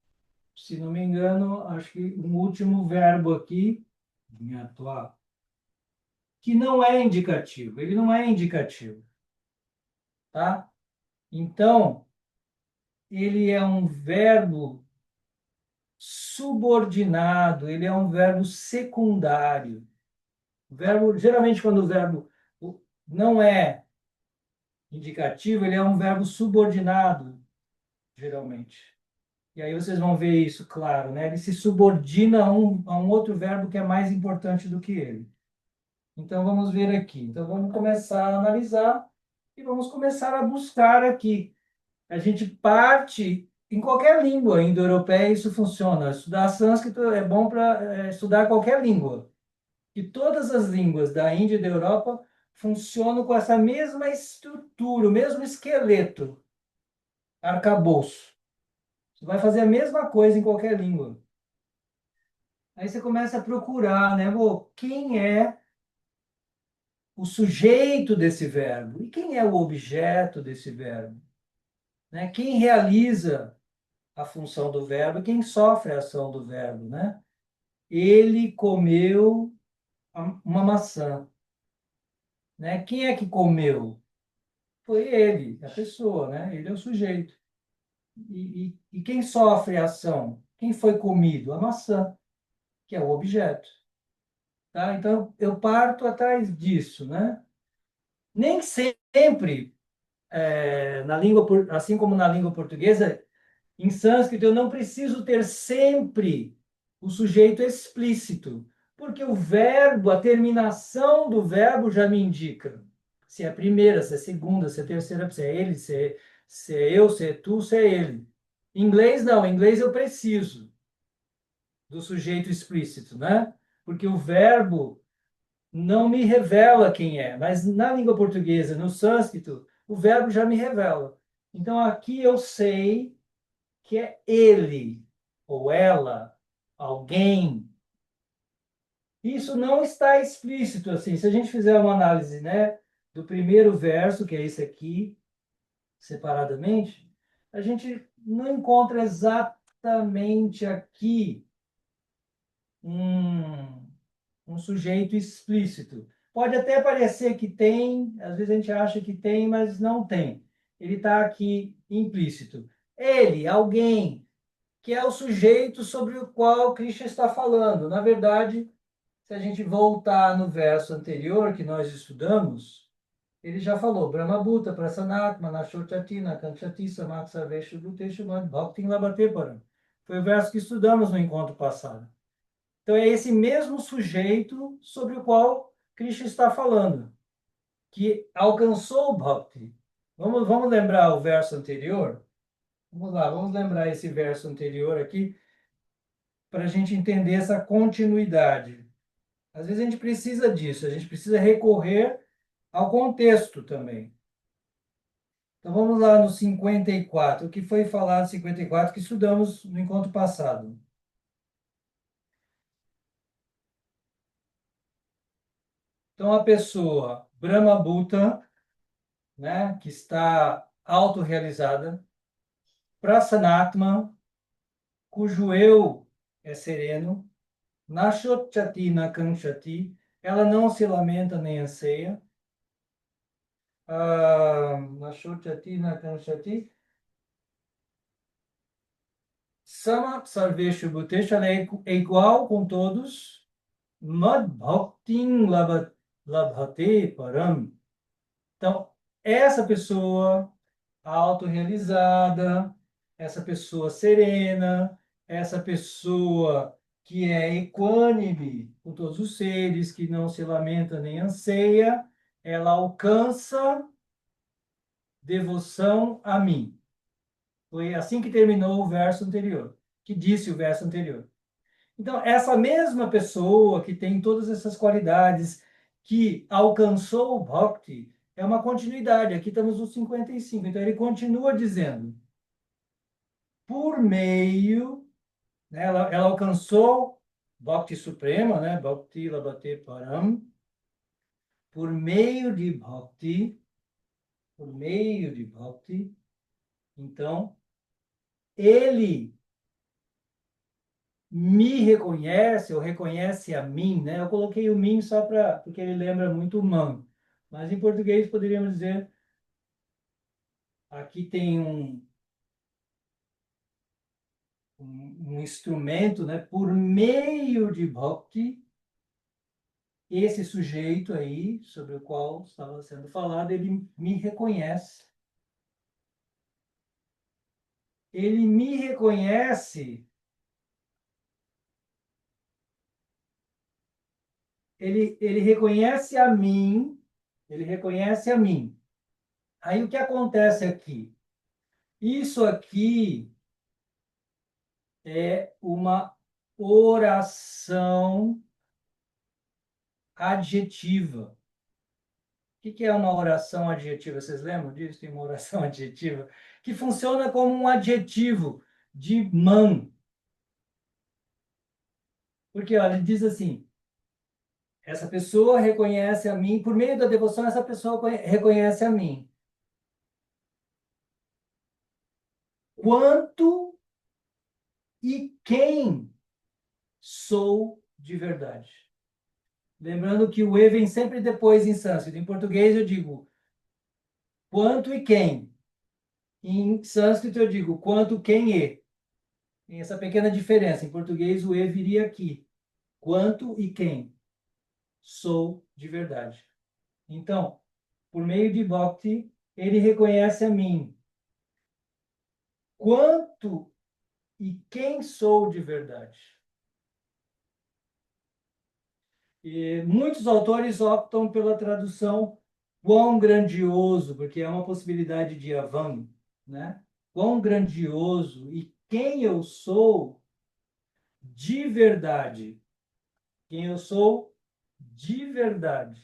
se não me engano, acho que um último verbo aqui, atuar, que não é indicativo. Ele não é indicativo, tá? Então, ele é um verbo subordinado, ele é um verbo secundário. Geralmente, quando o verbo não é indicativo, ele é um verbo subordinado, geralmente. E aí vocês vão ver isso, claro, né? Ele se subordina a um outro verbo que é mais importante do que ele. Então, vamos ver aqui. Então, vamos começar a analisar e vamos começar a buscar aqui. A gente parte, em qualquer língua indo-europeia, isso funciona. Estudar sânscrito é bom para estudar qualquer língua. E todas as línguas da Índia e da Europa funcionam com essa mesma estrutura, o mesmo esqueleto, arcabouço. Você vai fazer a mesma coisa em qualquer língua. Aí você começa a procurar, né? Quem é o sujeito desse verbo? E quem é o objeto desse verbo? Né? Quem realiza a função do verbo e quem sofre a ação do verbo, né? Ele comeu uma maçã, né? Quem é que comeu? Foi ele, a pessoa, né? Ele é o sujeito. E quem sofre a ação? Quem foi comido? A maçã, que é o objeto. Tá? Então, eu parto atrás disso, né? Nem sempre, assim como na língua portuguesa, em sânscrito, eu não preciso ter sempre o sujeito explícito, porque o verbo, a terminação do verbo já me indica se é a primeira, se é a segunda, se é a terceira, se é ele, se é eu, se é tu, se é ele. Em inglês, não. Em inglês, eu preciso do sujeito explícito, né? Porque o verbo não me revela quem é. Mas na língua portuguesa, no sânscrito, o verbo já me revela. Então aqui eu sei que é ele, ou ela, alguém. Isso não está explícito assim. Se a gente fizer uma análise, né, do primeiro verso, que é esse aqui, separadamente, a gente não encontra exatamente aqui um, um sujeito explícito. Pode até parecer que tem, às vezes a gente acha que tem, mas não tem. Ele está aqui implícito. Ele, alguém, que é o sujeito sobre o qual Krishna está falando. Na verdade, se a gente voltar no verso anterior que nós estudamos, ele já falou, Brahmabhuta, Prasanatma, Nashotati, Nakanchati, Samaksarveshu, Bhuteshu, Mad, Bhaktin Labate Param. Foi o verso que estudamos no encontro passado. Então, é esse mesmo sujeito sobre o qual Krishna está falando, que alcançou o Bhakti. Vamos lembrar o verso anterior? Vamos lá, vamos lembrar esse verso anterior aqui, para a gente entender essa continuidade. Às vezes a gente precisa disso, a gente precisa recorrer ao contexto também. Então vamos lá no 54, o que foi falado em 54 que estudamos no encontro passado. Então a pessoa Brahmabhuta, né, que está autorrealizada, Prasanatma, cujo eu é sereno, Nashotchati Nakanchati, ela não se lamenta nem anseia, Nashotchati Nakanchati, Sama Sarveshu Bhuteshu, ela é igual com todos, Mad Bhaktin Labhate Param. Então, essa pessoa autorrealizada, essa pessoa serena, essa pessoa que é equânime com todos os seres, que não se lamenta nem anseia, ela alcança devoção a mim. Foi assim que terminou o verso anterior, que disse o verso anterior. Então, essa mesma pessoa que tem todas essas qualidades, que alcançou o Bhakti, é uma continuidade. Aqui estamos no 55. Então, ele continua dizendo, por meio, né, ela alcançou Bhakti Suprema, né, Bhakti Labhate Param, por meio de Bhakti, por meio de Bhakti, então, ele me reconhece, ou reconhece a mim, né? Eu coloquei o mim só porque ele lembra muito o man. Mas em português poderíamos dizer, aqui tem um instrumento, né? Por meio de bhakti, esse sujeito aí, sobre o qual estava sendo falado, ele me reconhece. Ele me reconhece, ele reconhece a mim, ele reconhece a mim. Aí o que acontece aqui? Isso aqui é uma oração adjetiva. O que é uma oração adjetiva? Vocês lembram disso? Tem uma oração adjetiva que funciona como um adjetivo de man. Porque, olha, ele diz assim: essa pessoa reconhece a mim, por meio da devoção, essa pessoa reconhece a mim. Quanto e quem sou de verdade. Lembrando que o E vem sempre depois em sânscrito. Em português eu digo quanto e quem. Em sânscrito eu digo quanto, quem e. Tem essa pequena diferença. Em português o e viria aqui. Quanto e quem sou de verdade. Então, por meio de Bhakti, ele reconhece a mim. Quanto e quem sou de verdade. E muitos autores optam pela tradução quão grandioso, porque é uma possibilidade de Yavam, né? Quão grandioso e quem eu sou de verdade. Quem eu sou de verdade.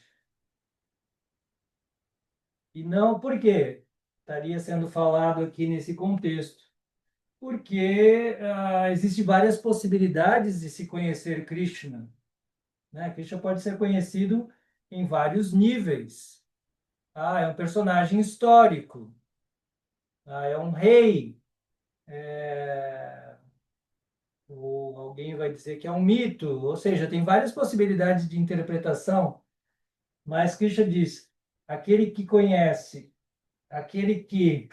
E não por quê? Estaria sendo falado aqui nesse contexto. Porque existem várias possibilidades de se conhecer Krishna, né? Krishna pode ser conhecido em vários níveis. É um personagem histórico. É um rei. Ou alguém vai dizer que é um mito. Ou seja, tem várias possibilidades de interpretação. Mas Krishna diz: aquele que conhece, aquele que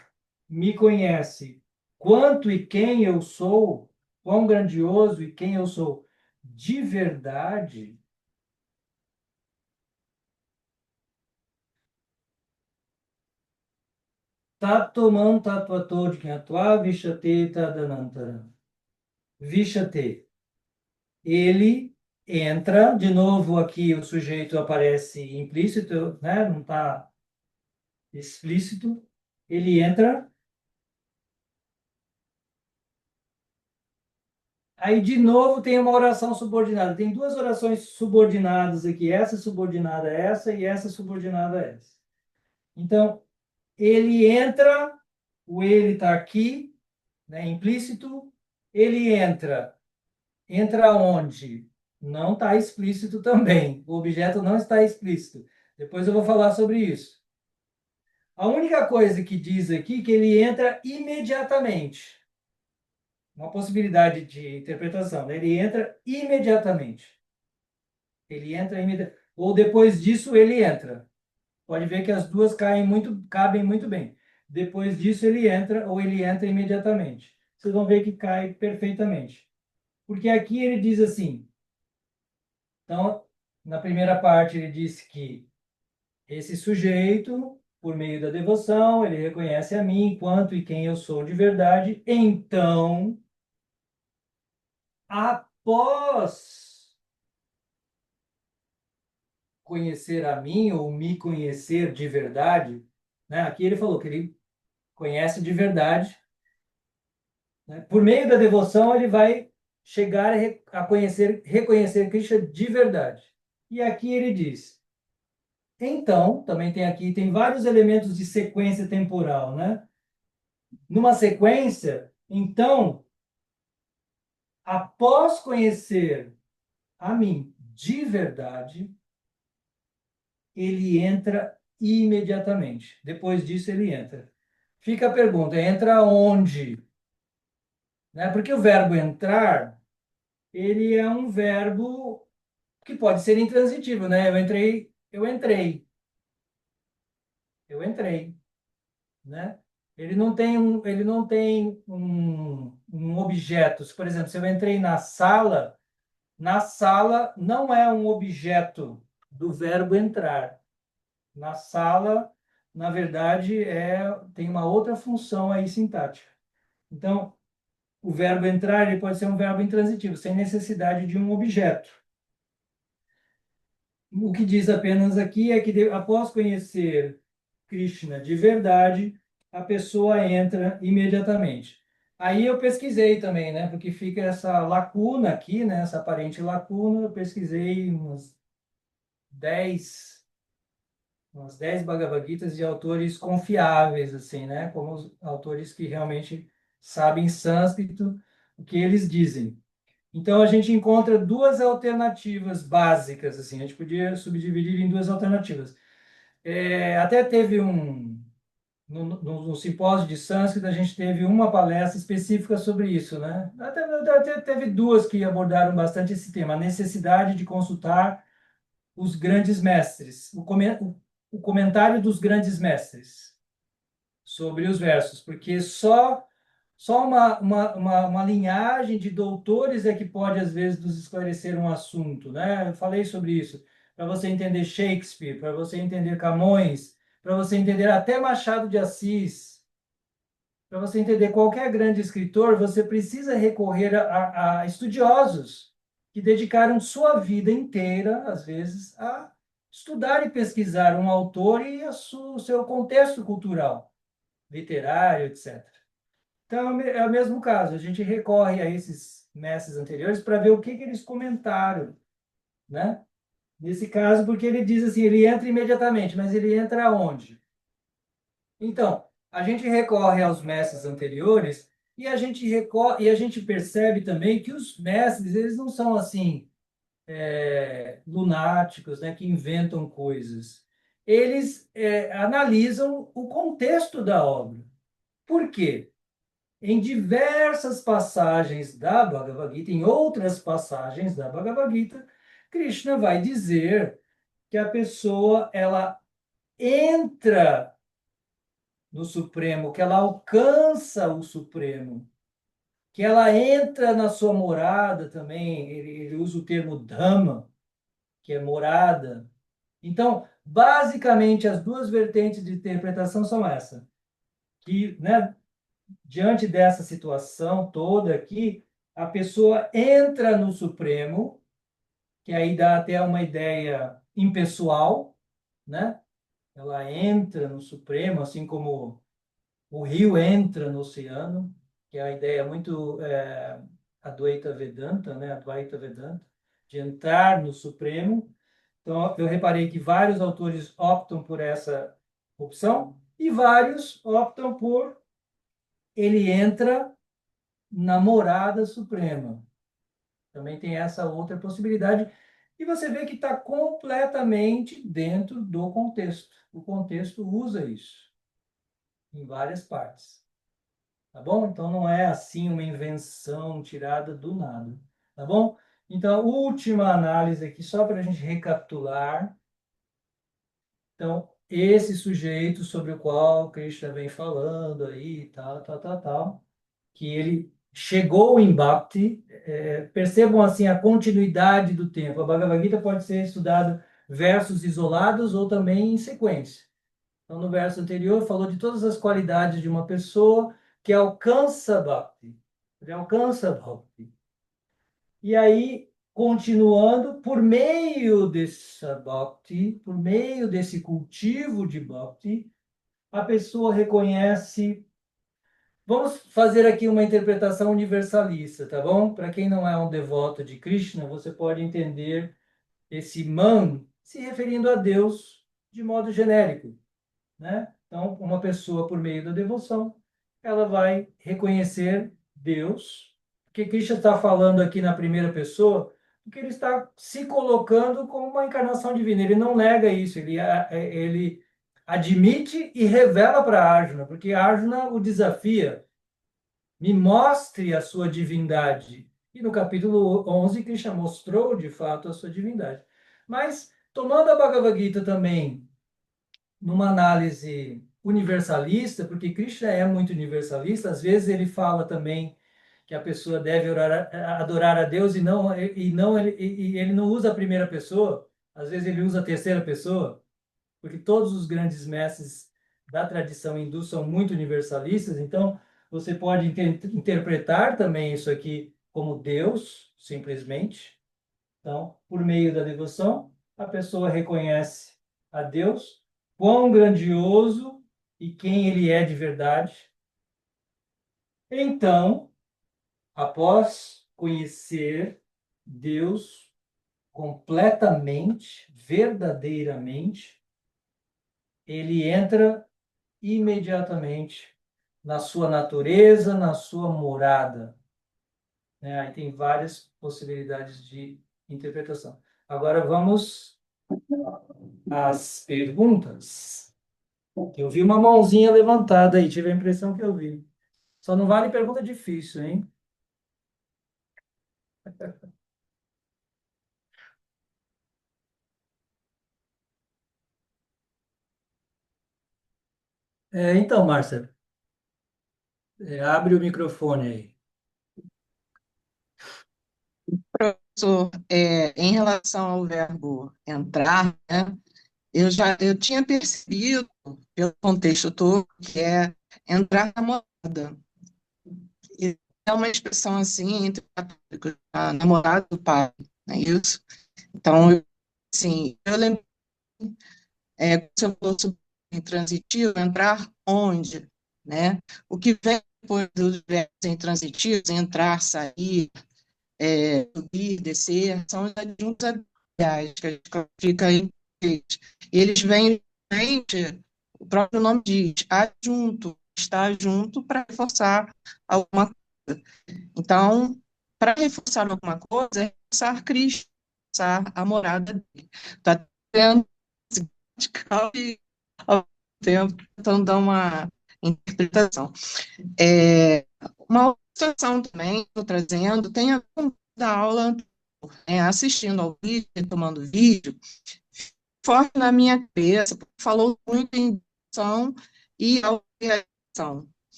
me conhece, quanto e quem eu sou, quão grandioso e quem eu sou de verdade, Tatoman Tatvato Jnatva Vishate Tadanantara. Vishate. Ele entra, de novo aqui o sujeito aparece implícito, né? Não está explícito. Ele entra. Aí, de novo, tem uma oração subordinada. Tem duas orações subordinadas aqui. Essa subordinada a essa e essa subordinada a essa. Então, ele entra, o ele está aqui, né, implícito. Ele entra. Entra onde? Não está explícito também. O objeto não está explícito. Depois eu vou falar sobre isso. A única coisa que diz aqui é que ele entra imediatamente. Uma possibilidade de interpretação, né? Ele entra imediatamente. Ele entra imediatamente. Ou depois disso ele entra. Pode ver que as duas cabem muito bem. Depois disso ele entra ou ele entra imediatamente. Vocês vão ver que cai perfeitamente. Porque aqui ele diz assim. Então, na primeira parte ele diz que esse sujeito, por meio da devoção, ele reconhece a mim quanto e quem eu sou de verdade. Então, após conhecer a mim ou me conhecer de verdade, né? Aqui ele falou que ele conhece de verdade, né? Por meio da devoção ele vai chegar a conhecer, reconhecer Krishna de verdade. E aqui ele diz, então, também tem aqui, tem vários elementos de sequência temporal, né? Numa sequência, então, após conhecer a mim de verdade, ele entra imediatamente. Depois disso, ele entra. Fica a pergunta, entra onde? Né? Porque o verbo entrar, ele é um verbo que pode ser intransitivo, né? Eu entrei, né? Ele não tem um objeto. Por exemplo, se eu entrei na sala não é um objeto do verbo entrar. Na sala, na verdade, tem uma outra função aí sintática. Então, o verbo entrar ele pode ser um verbo intransitivo, sem necessidade de um objeto. O que diz apenas aqui é que após conhecer Krishna de verdade, a pessoa entra imediatamente. Aí eu pesquisei também, né? Porque fica essa lacuna aqui, né? Essa aparente lacuna. Eu pesquisei 10 umas 10 Bhagavad Gitas de autores confiáveis, assim, né? Como os autores que realmente sabem sânscrito, o que eles dizem. Então, a gente encontra duas alternativas básicas, assim, a gente podia subdividir em duas alternativas. Até teve no simpósio de sânscrito, a gente teve uma palestra específica sobre isso, né? Até teve duas que abordaram bastante esse tema, a necessidade de consultar os grandes mestres, o comentário dos grandes mestres sobre os versos, porque só uma linhagem de doutores é que pode, às vezes, nos esclarecer um assunto, né? Eu falei sobre isso. Para você entender Shakespeare, para você entender Camões, para você entender até Machado de Assis, para você entender qualquer grande escritor, você precisa recorrer a estudiosos que dedicaram sua vida inteira, às vezes, a estudar e pesquisar um autor e o seu contexto cultural, literário, etc. Então, é o mesmo caso, a gente recorre a esses mestres anteriores para ver o que eles comentaram, né? Nesse caso, porque ele diz assim, ele entra imediatamente, mas ele entra onde? Então, a gente recorre aos mestres anteriores e a gente percebe também que os mestres, eles não são assim, lunáticos, né, que inventam coisas. Eles analisam o contexto da obra. Por quê? Em diversas passagens da Bhagavad Gita, em outras passagens da Bhagavad Gita, Krishna vai dizer que a pessoa ela entra no Supremo, que ela alcança o Supremo, que ela entra na sua morada também. Ele usa o termo Dhamma, que é morada. Então, basicamente, as duas vertentes de interpretação são essa, que, né, diante dessa situação toda aqui, a pessoa entra no Supremo, que aí dá até uma ideia impessoal, né? Ela entra no Supremo, assim como o rio entra no oceano, que é a ideia muito Advaita Vedanta, né? Advaita Vedanta, de entrar no Supremo. Então, eu reparei que vários autores optam por essa opção e vários optam por ele entra na morada suprema. Também tem essa outra possibilidade. E você vê que está completamente dentro do contexto. O contexto usa isso em várias partes. Tá bom? Então não é assim uma invenção tirada do nada. Tá bom? Então, última análise aqui, só para a gente recapitular. Então, esse sujeito sobre o qual Krishna vem falando aí, tal, tal, tal, tal, que ele chegou em Bhakti, percebam assim a continuidade do tempo. A Bhagavad Gita pode ser estudada versos isolados ou também em sequência. Então, no verso anterior, falou de todas as qualidades de uma pessoa que alcança Bhakti. Ele alcança Bhakti. E aí, continuando, por meio dessa Bhakti, por meio desse cultivo de Bhakti, a pessoa reconhece. Vamos fazer aqui uma interpretação universalista, tá bom? Para quem não é um devoto de Krishna, você pode entender esse man se referindo a Deus de modo genérico, né? Então, uma pessoa, por meio da devoção, ela vai reconhecer Deus, porque Krishna está falando aqui na primeira pessoa, porque ele está se colocando como uma encarnação divina. Ele não nega isso, ele admite e revela para Arjuna, porque Arjuna o desafia. Me mostre a sua divindade. E no capítulo 11, Krishna mostrou de fato a sua divindade. Mas, tomando a Bhagavad Gita também numa análise universalista, porque Krishna é muito universalista, às vezes ele fala também que a pessoa deve adorar a Deus e ele não usa a primeira pessoa, às vezes ele usa a terceira pessoa, porque todos os grandes mestres da tradição hindu são muito universalistas, então você pode interpretar também isso aqui como Deus, simplesmente. Então, por meio da devoção, a pessoa reconhece a Deus, quão grandioso e quem ele é de verdade. Então, após conhecer Deus completamente, verdadeiramente, ele entra imediatamente na sua natureza, na sua morada. Né? Aí tem várias possibilidades de interpretação. Agora vamos às perguntas. Eu vi uma mãozinha levantada aí, tive a impressão que eu vi. Só não vale pergunta difícil, hein? Então, Márcia, abre o microfone aí. Professor, em relação ao verbo entrar, né, eu tinha percebido, pelo contexto todo, que é entrar na moda. E é uma expressão assim, entre católicos, a namorada do pai, não é isso? Então, assim, eu lembro, você falou sobre intransitivo, entrar onde, né? O que vem depois dos verbos intransitivos, entrar, sair, subir, descer, são os adjuntos adverbiais que a gente classifica em português. Eles vêm justamente o próprio nome diz, adjunto, está junto para reforçar alguma coisa. Então, para reforçar alguma coisa, é reforçar Cristo, reforçar a morada dele. Está tendo esse radical e, ao mesmo tempo, tentando dar uma interpretação. Uma outra situação também, estou trazendo, tem a ver com da aula, assistindo ao vídeo, tomando vídeo, forte na minha cabeça, porque falou muito em devoção e autorrealização,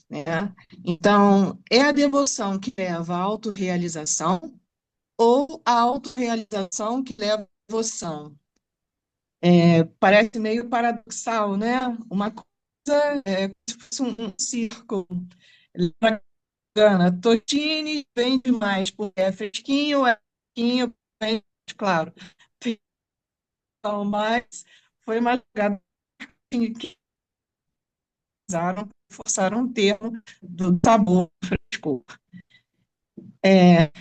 né? Então, é a devoção que leva à autorrealização ou a autorrealização que leva à devoção? Parece meio paradoxal, né? Uma coisa é como se fosse um círculo. Bacana. Totine vende mais porque é fresquinho, vende, claro. Então, mas foi uma jogada que usaram, forçaram um termo do sabor frescor.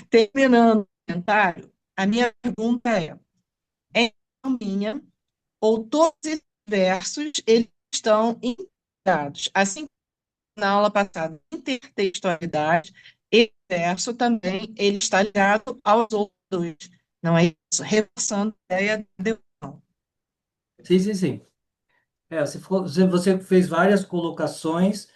Terminando o comentário, a minha pergunta é minha ou todos esses versos eles estão integrados? Assim na aula passada, intertextualidade, esse verso também ele está ligado aos outros, não é isso? Reforçando a ideia de devoção. Sim, sim, sim. Você fez várias colocações.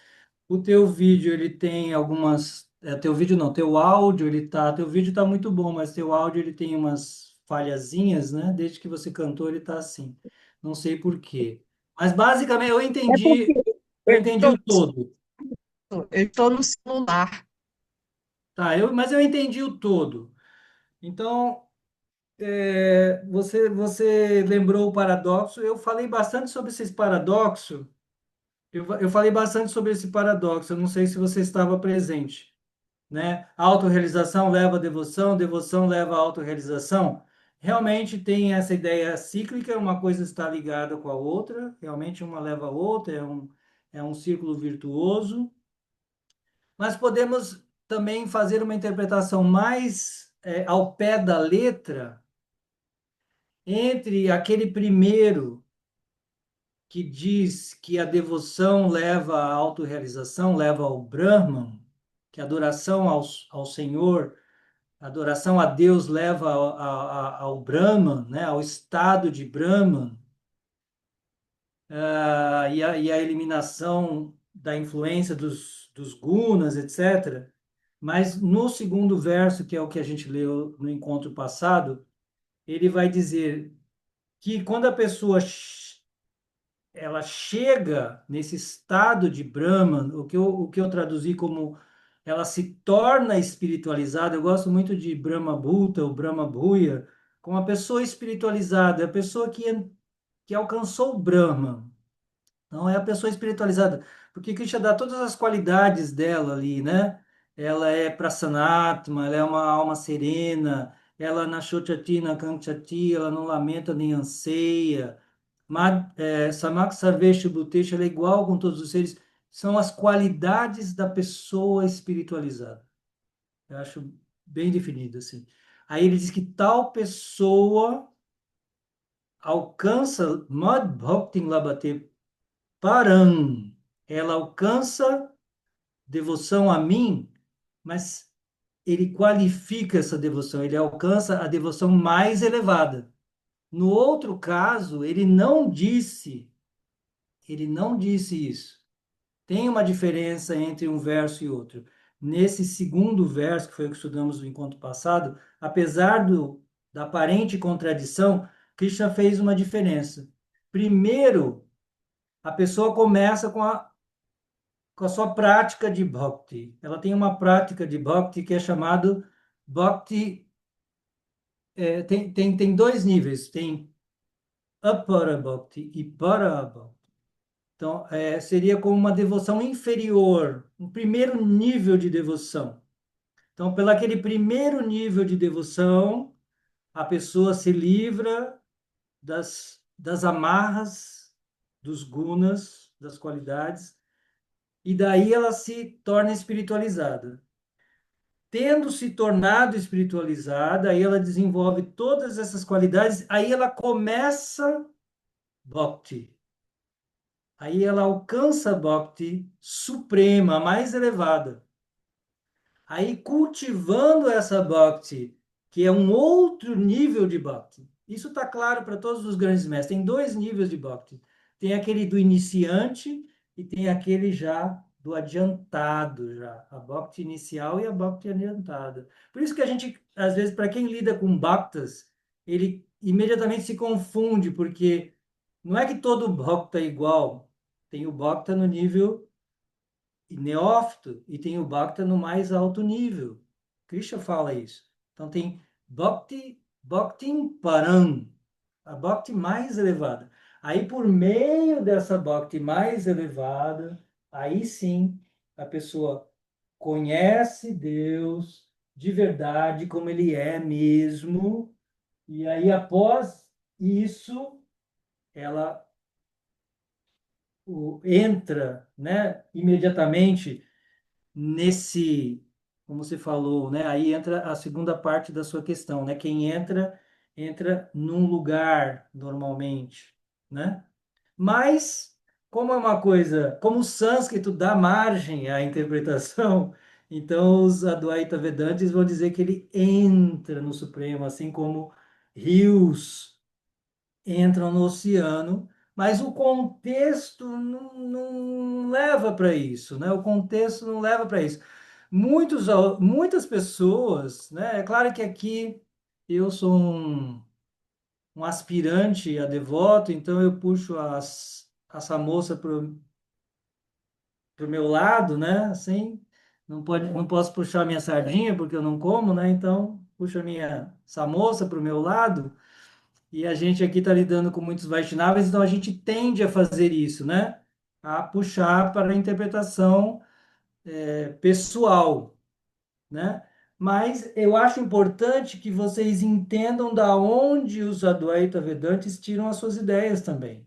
O teu vídeo, ele tem algumas... teu vídeo não, teu áudio, teu vídeo tá muito bom, mas teu áudio, ele tem umas falhazinhas, né? Desde que você cantou, ele tá assim. Não sei por quê. Mas, basicamente, É porque eu entendi o todo. eu estou no celular. Tá, mas eu entendi o todo. Então, você lembrou o paradoxo. Eu falei bastante sobre esse paradoxo. Eu falei bastante sobre esse paradoxo. Eu não sei se você estava presente, né? A autorrealização leva à devoção, devoção leva à autorrealização. Realmente tem essa ideia cíclica, uma coisa está ligada com a outra, realmente uma leva a outra, é um círculo virtuoso, mas podemos também fazer uma interpretação mais ao pé da letra entre aquele primeiro que diz que a devoção leva à autorrealização, leva ao Brahman, que a adoração ao Senhor, a adoração a Deus leva ao Brahman, né, ao estado de Brahman, e a eliminação da influência dos gunas, etc. Mas no segundo verso, que é o que a gente leu no encontro passado, ele vai dizer que quando a pessoa ela chega nesse estado de Brahman, o que eu traduzi como ela se torna espiritualizada. Eu gosto muito de Brahma Bhuta, ou Brahma Bhuya, como a pessoa espiritualizada, a pessoa que alcançou o Brahman. Não é a pessoa espiritualizada, porque Krishna dá todas as qualidades dela ali, né? Ela é prasanatma, ela é uma alma serena, ela na Shochati, na Kanchati, ela não lamenta nem anseia. Samak Sarvesha Bhutesha, ela é igual com todos os seres. São as qualidades da pessoa espiritualizada. Eu acho bem definido assim. Aí ele diz que tal pessoa alcança Mad Bhakti Labate Param. Ela alcança devoção a mim, mas ele qualifica essa devoção, ele alcança a devoção mais elevada. No outro caso, ele não disse isso. Tem uma diferença entre um verso e outro. Nesse segundo verso, que foi o que estudamos no encontro passado, apesar da aparente contradição, Krishna fez uma diferença. Primeiro, a pessoa começa com a sua prática de bhakti. Ela tem uma prática de bhakti que é chamado bhakti. Tem dois níveis: tem apara bhakti e para bhakti. Então, seria como uma devoção inferior, um primeiro nível de devoção. Então, pelo aquele primeiro nível de devoção, a pessoa se livra das amarras, dos gunas, das qualidades, e daí ela se torna espiritualizada. Tendo se tornado espiritualizada, aí ela desenvolve todas essas qualidades, aí ela começa bhakti. Aí ela alcança a Bhakti suprema, a mais elevada. Aí cultivando essa Bhakti, que é um outro nível de Bhakti. Isso está claro para todos os grandes mestres. Tem dois níveis de Bhakti. Tem aquele do iniciante e tem aquele já do adiantado, já. A Bhakti inicial e a Bhakti adiantada. Por isso que a gente, às vezes, para quem lida com Bhaktas, ele imediatamente se confunde, porque não é que todo Bhakta é igual. Tem o Bhakta no nível neófito e tem o Bhakta no mais alto nível. Krishna fala isso. Então tem Bhakti Param, a Bhakti mais elevada. Aí por meio dessa Bhakti mais elevada, aí sim a pessoa conhece Deus de verdade como ele é mesmo, e aí após isso ela entra, né, imediatamente nesse, como você falou, né? Aí entra a segunda parte da sua questão, né? Quem entra, entra num lugar normalmente, né? Mas, como é uma coisa, como o sânscrito dá margem à interpretação, então os Advaita Vedantis vão dizer que ele entra no Supremo, assim como rios entram no oceano, mas o contexto não leva para isso, né? O contexto não leva para isso. Muitas pessoas, né? É claro que aqui eu sou um aspirante a devoto, então eu puxo essa moça para o meu lado, né? Assim, não posso puxar minha sardinha porque eu não como, né? Então, puxo essa moça para o meu lado. E a gente aqui está lidando com muitos Vaishnavas, então a gente tende a fazer isso, né? A puxar para a interpretação pessoal, né? Mas eu acho importante que vocês entendam da onde os Advaita Vedantis tiram as suas ideias também,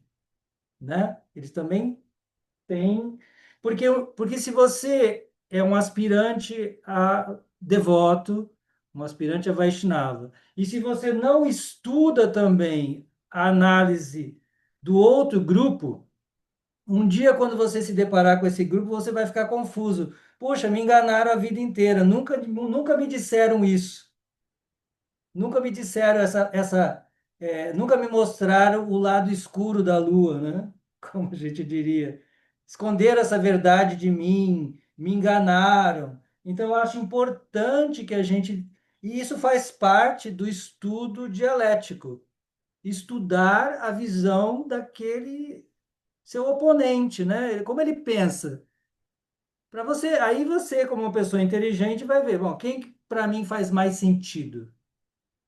né? Eles também têm... Porque se você é um aspirante a devoto, um aspirante a Vaishnava, e se você não estuda também a análise do outro grupo, um dia, quando você se deparar com esse grupo, você vai ficar confuso. Poxa, me enganaram a vida inteira, nunca me disseram isso. Nunca me disseram nunca me mostraram o lado escuro da lua, né? Como a gente diria. Esconderam essa verdade de mim, me enganaram. Então, eu acho importante que a gente. E isso faz parte do estudo dialético. Estudar a visão daquele seu oponente, né? Como ele pensa. Para você, aí você, como uma pessoa inteligente, vai ver, bom, quem para mim faz mais sentido?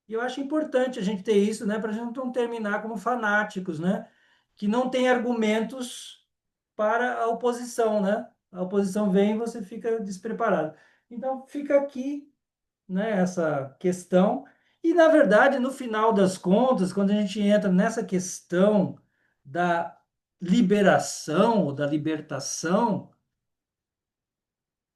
E eu acho importante a gente ter isso, né, para a gente não terminar como fanáticos, né, que não tem argumentos para a oposição, né? A oposição vem e você fica despreparado. Então, fica aqui, né, essa questão. E, na verdade, no final das contas, quando a gente entra nessa questão da liberação ou da libertação,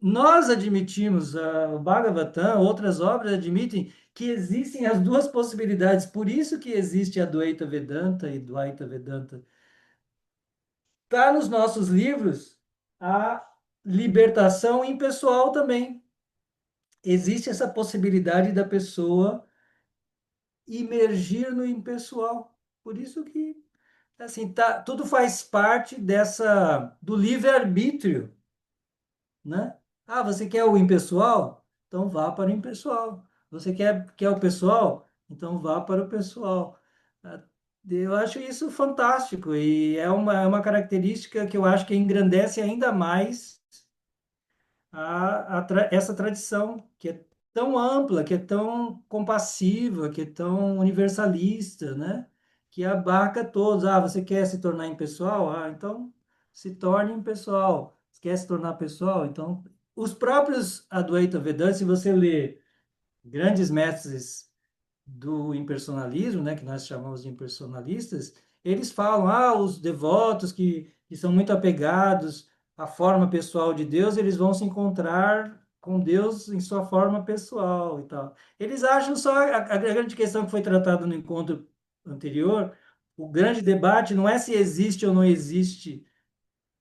nós admitimos, o Bhagavatam, outras obras admitem que existem as duas possibilidades. Por isso que existe a Advaita Vedanta e Dvaita Vedanta. Está nos nossos livros a libertação impessoal também. Existe essa possibilidade da pessoa imergir no impessoal. Por isso que assim, tudo faz parte do livre-arbítrio, né? Ah, você quer o impessoal? Então vá para o impessoal. Você quer o pessoal? Então vá para o pessoal. Ah, eu acho isso fantástico e é uma característica que eu acho que engrandece ainda mais essa tradição, que é tão ampla, que é tão compassiva, que é tão universalista, né? Que abarca todos. Ah, você quer se tornar impessoal? Ah, então se torne impessoal. Você quer se tornar pessoal? Então, os próprios Advaita Vedanta, se você ler grandes mestres do impersonalismo, né, que nós chamamos de impersonalistas, eles falam, os devotos que são muito apegados à forma pessoal de Deus, eles vão se encontrar com Deus em sua forma pessoal e tal. Eles acham só a grande questão que foi tratada no encontro anterior, o grande debate não é se existe ou não existe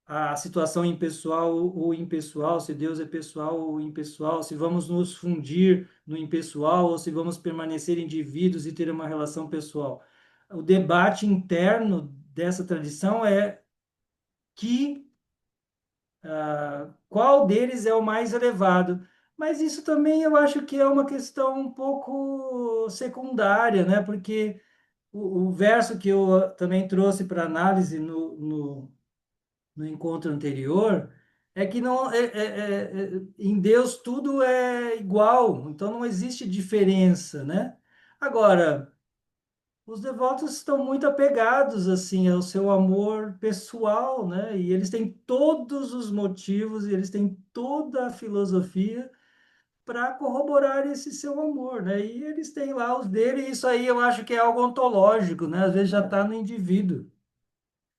a situação impessoal ou impessoal, se Deus é pessoal ou impessoal, se vamos nos fundir no impessoal ou se vamos permanecer indivíduos e ter uma relação pessoal. O debate interno dessa tradição é que qual deles é o mais elevado. Mas isso também eu acho que é uma questão um pouco secundária, né? Porque o verso que eu também trouxe para análise no encontro anterior é que não em Deus tudo é igual, então não existe diferença, né? Agora, os devotos estão muito apegados assim ao seu amor pessoal, né? E eles têm todos os motivos e eles têm toda a filosofia para corroborar esse seu amor, né? E eles têm lá os dele, e isso aí eu acho que é algo ontológico, né? Às vezes já está no indivíduo,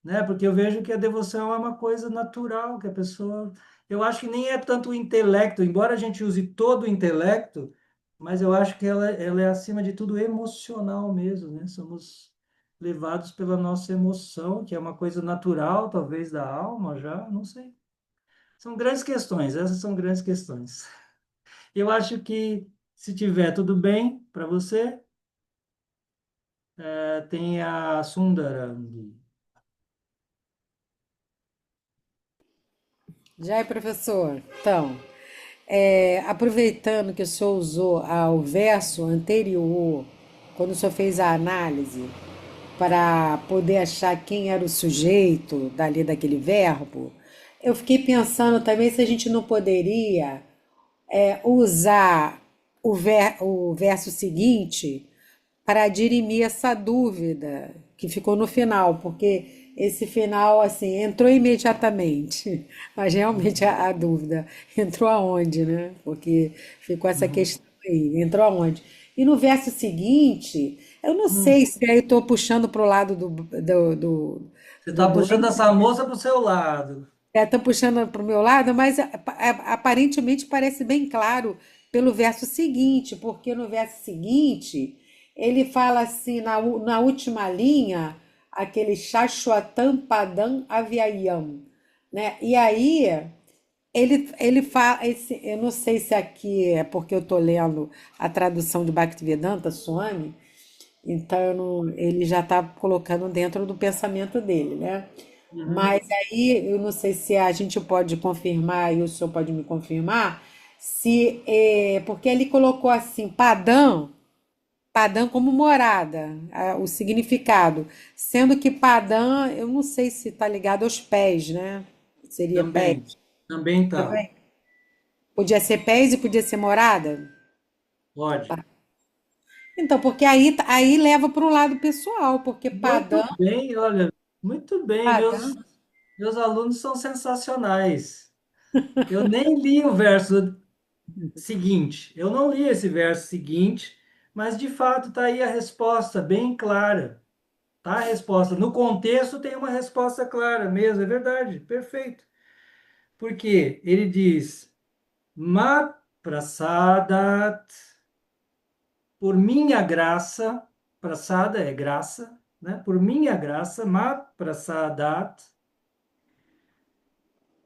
né? Porque eu vejo que a devoção é uma coisa natural, que a pessoa. Eu acho que nem é tanto o intelecto, embora a gente use todo o intelecto, mas eu acho que ela é, acima de tudo, emocional mesmo, né? Somos levados pela nossa emoção, que é uma coisa natural, talvez, da alma já, não sei. São grandes questões, essas são grandes questões. Eu acho que, se tiver tudo bem para você, tem a Sundaram. Já é professor. Então, aproveitando que o senhor usou o verso anterior, quando o senhor fez a análise, para poder achar quem era o sujeito dali daquele verbo, eu fiquei pensando também se a gente não poderia usar o verso seguinte para dirimir essa dúvida que ficou no final, porque esse final, assim, entrou imediatamente, mas realmente a dúvida entrou aonde, né? Porque ficou essa Uhum. questão aí, entrou aonde? E no verso seguinte, eu não Uhum. sei se aí eu estou puxando para o lado Você do está puxando doente, essa moça para o seu lado. estou puxando para o meu lado, mas aparentemente parece bem claro pelo verso seguinte, porque no verso seguinte ele fala assim, na última linha, aquele Shashwatam Padam Avyayam, né? E aí ele fala, eu não sei se aqui é porque eu estou lendo a tradução de Bhaktivedanta Swami, então ele já está colocando dentro do pensamento dele, né? Uhum. Mas aí eu não sei se a gente pode confirmar, e o senhor pode me confirmar, se porque ele colocou assim, Padã como morada, o significado, sendo que Padã, eu não sei se está ligado aos pés, né? Seria pés Também, também tá. também. Podia ser pés e podia ser morada? Pode. Então, porque aí leva para um lado pessoal, porque Muito Padã, bem, olha, muito bem. Padã, Meus alunos são sensacionais. Eu nem li o verso seguinte. Eu não li esse verso seguinte, mas de fato está aí a resposta bem clara. Tá a resposta. No contexto tem uma resposta clara mesmo, é verdade, perfeito. Porque ele diz: Ma prasadat, por minha graça, prasada é graça, né? Por minha graça, ma prasadat,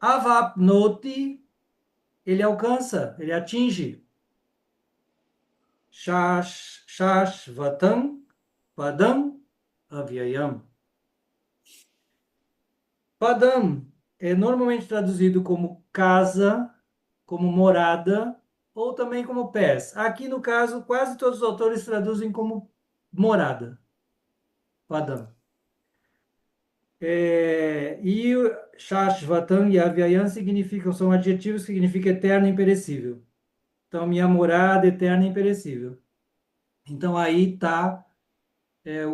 avapnoti, ele alcança, ele atinge, shashvatam padam avyayam. Padam é normalmente traduzido como casa, como morada, ou também como pés. Aqui, no caso, quase todos os autores traduzem como morada, Padam. E o Shashvatam e Avyayam são adjetivos que significam eterno e imperecível. Então, minha morada eterna e imperecível. Então, aí está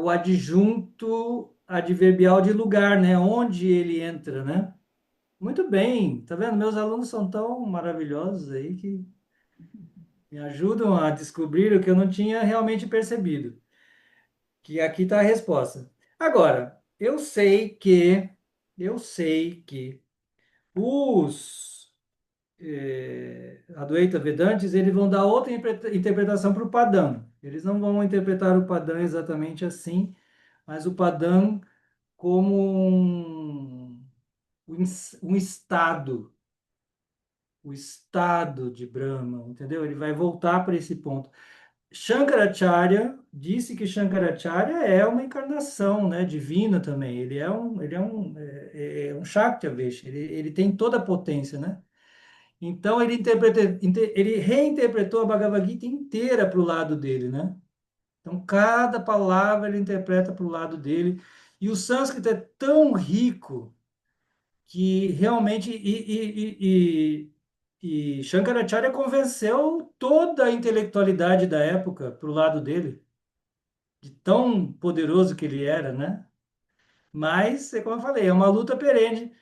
o adjunto adverbial de lugar, né? Onde ele entra, né? Muito bem, tá vendo? Meus alunos são tão maravilhosos aí que me ajudam a descobrir o que eu não tinha realmente percebido, que aqui está a resposta. Agora, eu sei que os Advaita Vedantes, eles vão dar outra interpretação para o Padam. Eles não vão interpretar o Padam exatamente assim, mas o Padam como um estado, o estado de Brahma, entendeu? Ele vai voltar para esse ponto. Shankaracharya disse que Shankaracharya é uma encarnação, né, divina também. Ele é um Shaktivesh, ele tem toda a potência, né? Então ele reinterpretou a Bhagavad Gita inteira para o lado dele, né? Então cada palavra ele interpreta para o lado dele. E o sânscrito é tão rico que realmente e Shankaracharya convenceu toda a intelectualidade da época para o lado dele, de tão poderoso que ele era, né? Mas, é como eu falei, é uma luta perene.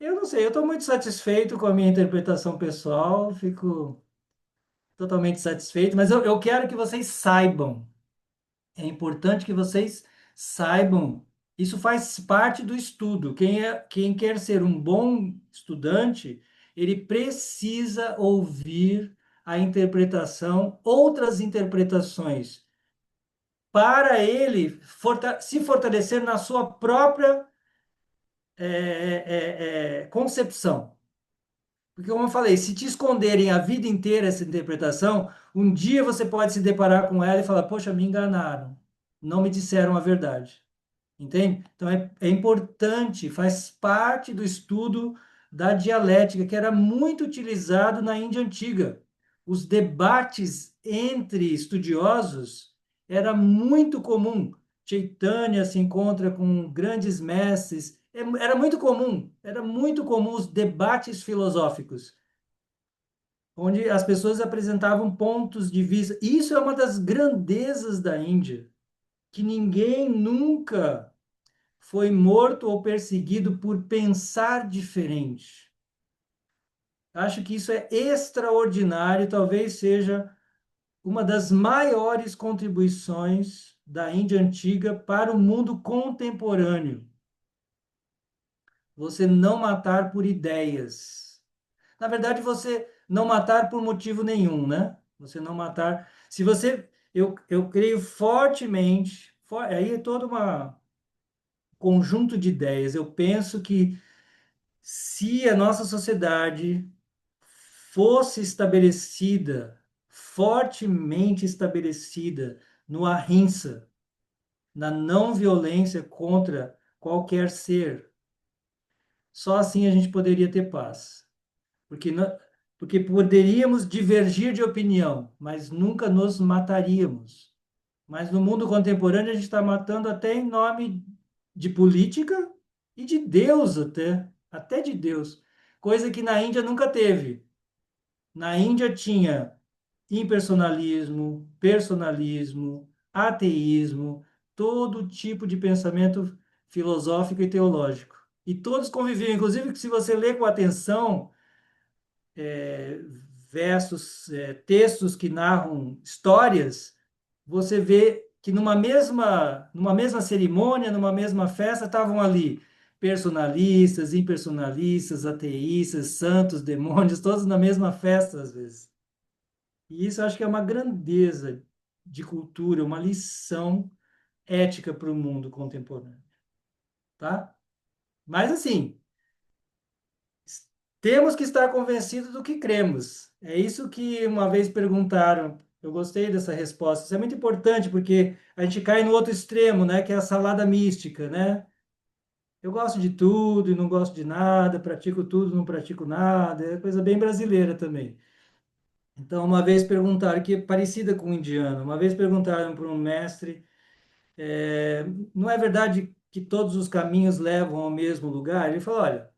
Eu não sei, eu estou muito satisfeito com a minha interpretação pessoal, fico totalmente satisfeito, mas eu quero que vocês saibam, é importante que vocês saibam, isso faz parte do estudo. Quem quer ser um bom estudante, ele precisa ouvir a interpretação, outras interpretações, para ele se fortalecer na sua própria concepção. Porque, como eu falei, se te esconderem a vida inteira essa interpretação, um dia você pode se deparar com ela e falar: Poxa, me enganaram, não me disseram a verdade. Entende? Então é importante, faz parte do estudo da dialética, que era muito utilizado na Índia Antiga. Os debates entre estudiosos era muito comum. Chaitanya se encontra com grandes mestres. Era muito comum os debates filosóficos, onde as pessoas apresentavam pontos de vista. Isso é uma das grandezas da Índia, que ninguém nunca foi morto ou perseguido por pensar diferente. Acho que isso é extraordinário, talvez seja uma das maiores contribuições da Índia antiga para o mundo contemporâneo. Você não matar por ideias. Na verdade, você não matar por motivo nenhum, né? Você não matar. Se você. Eu creio fortemente, aí é todo um conjunto de ideias. Eu penso que se a nossa sociedade fosse estabelecida, fortemente estabelecida no ahimsa, na não violência contra qualquer ser, só assim a gente poderia ter paz. Porque, porque poderíamos divergir de opinião, mas nunca nos mataríamos. Mas no mundo contemporâneo a gente está matando até em nome de política e de Deus até de Deus, coisa que na Índia nunca teve. Na Índia tinha impersonalismo, personalismo, ateísmo, todo tipo de pensamento filosófico e teológico. E todos conviviam, inclusive, que se você ler com atenção versos, textos que narram histórias, você vê que numa mesma cerimônia, numa mesma festa, estavam ali personalistas, impersonalistas, ateístas, santos, demônios, todos na mesma festa, às vezes. E isso eu acho que é uma grandeza de cultura, uma lição ética para o mundo contemporâneo, tá? Mas assim, temos que estar convencidos do que cremos. É isso que uma vez perguntaram. Eu gostei dessa resposta. Isso é muito importante porque a gente cai no outro extremo, né, que é a salada mística, né? Eu gosto de tudo e não gosto de nada, pratico tudo, não pratico nada. É coisa bem brasileira também. Então, uma vez perguntaram, que é parecida com o indiano, uma vez perguntaram para um mestre, não é verdade que todos os caminhos levam ao mesmo lugar? Ele falou, olha,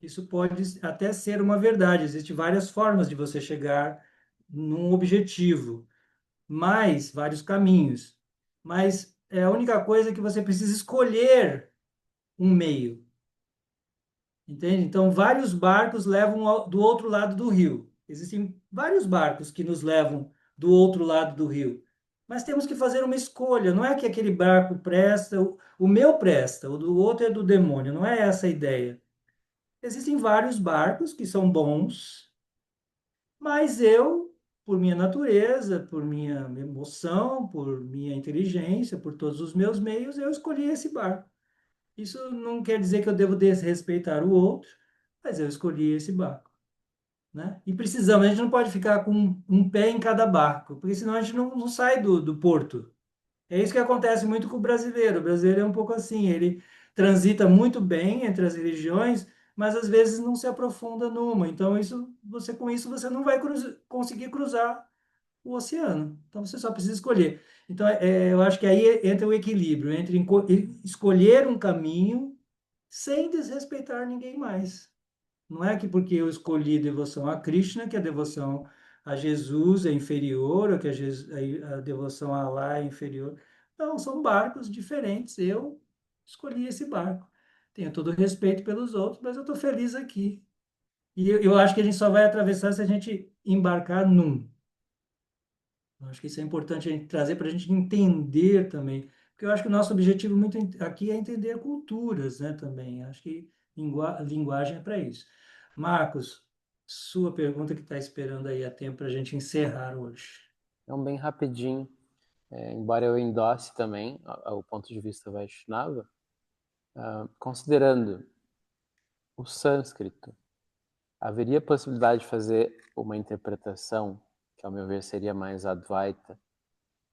isso pode até ser uma verdade, existem várias formas de você chegar num objetivo, mas vários caminhos. Mas é a única coisa que você precisa escolher um meio, entende? Então, vários barcos levam do outro lado do rio. Existem vários barcos que nos levam do outro lado do rio. Mas temos que fazer uma escolha. Não é que aquele barco presta, o meu presta, o do outro é do demônio. Não é essa a ideia. Existem vários barcos que são bons, mas eu, por minha natureza, por minha emoção, por minha inteligência, por todos os meus meios, eu escolhi esse barco. Isso não quer dizer que eu devo desrespeitar o outro, Mas eu escolhi esse barco, né? E precisamos, a gente não pode ficar com um pé em cada barco, porque senão a gente não sai do porto. É isso que acontece muito com o brasileiro. O brasileiro é um pouco assim, ele transita muito bem entre as religiões, mas às vezes não se aprofunda numa. Então, com isso você não vai conseguir cruzar o oceano. Então, você só precisa escolher. Então, eu acho que aí entra o equilíbrio entre escolher um caminho sem desrespeitar ninguém mais. Não é que porque eu escolhi devoção a Krishna, que a devoção a Jesus é inferior, ou que a devoção a Allah é inferior. Não, são barcos diferentes. Eu escolhi esse barco. Tenho todo o respeito pelos outros, mas eu estou feliz aqui. E eu acho que a gente só vai atravessar se a gente embarcar num. Eu acho que isso é importante a gente trazer para a gente entender também. Porque eu acho que o nosso objetivo muito aqui é entender culturas, né, também. Acho que linguagem é para isso. Marcos, sua pergunta que está esperando aí a tempo para a gente encerrar hoje. Então, bem rapidinho, embora eu endosse também o ponto de vista Vaishnava, considerando o sânscrito, haveria possibilidade de fazer uma interpretação, que ao meu ver seria mais Advaita,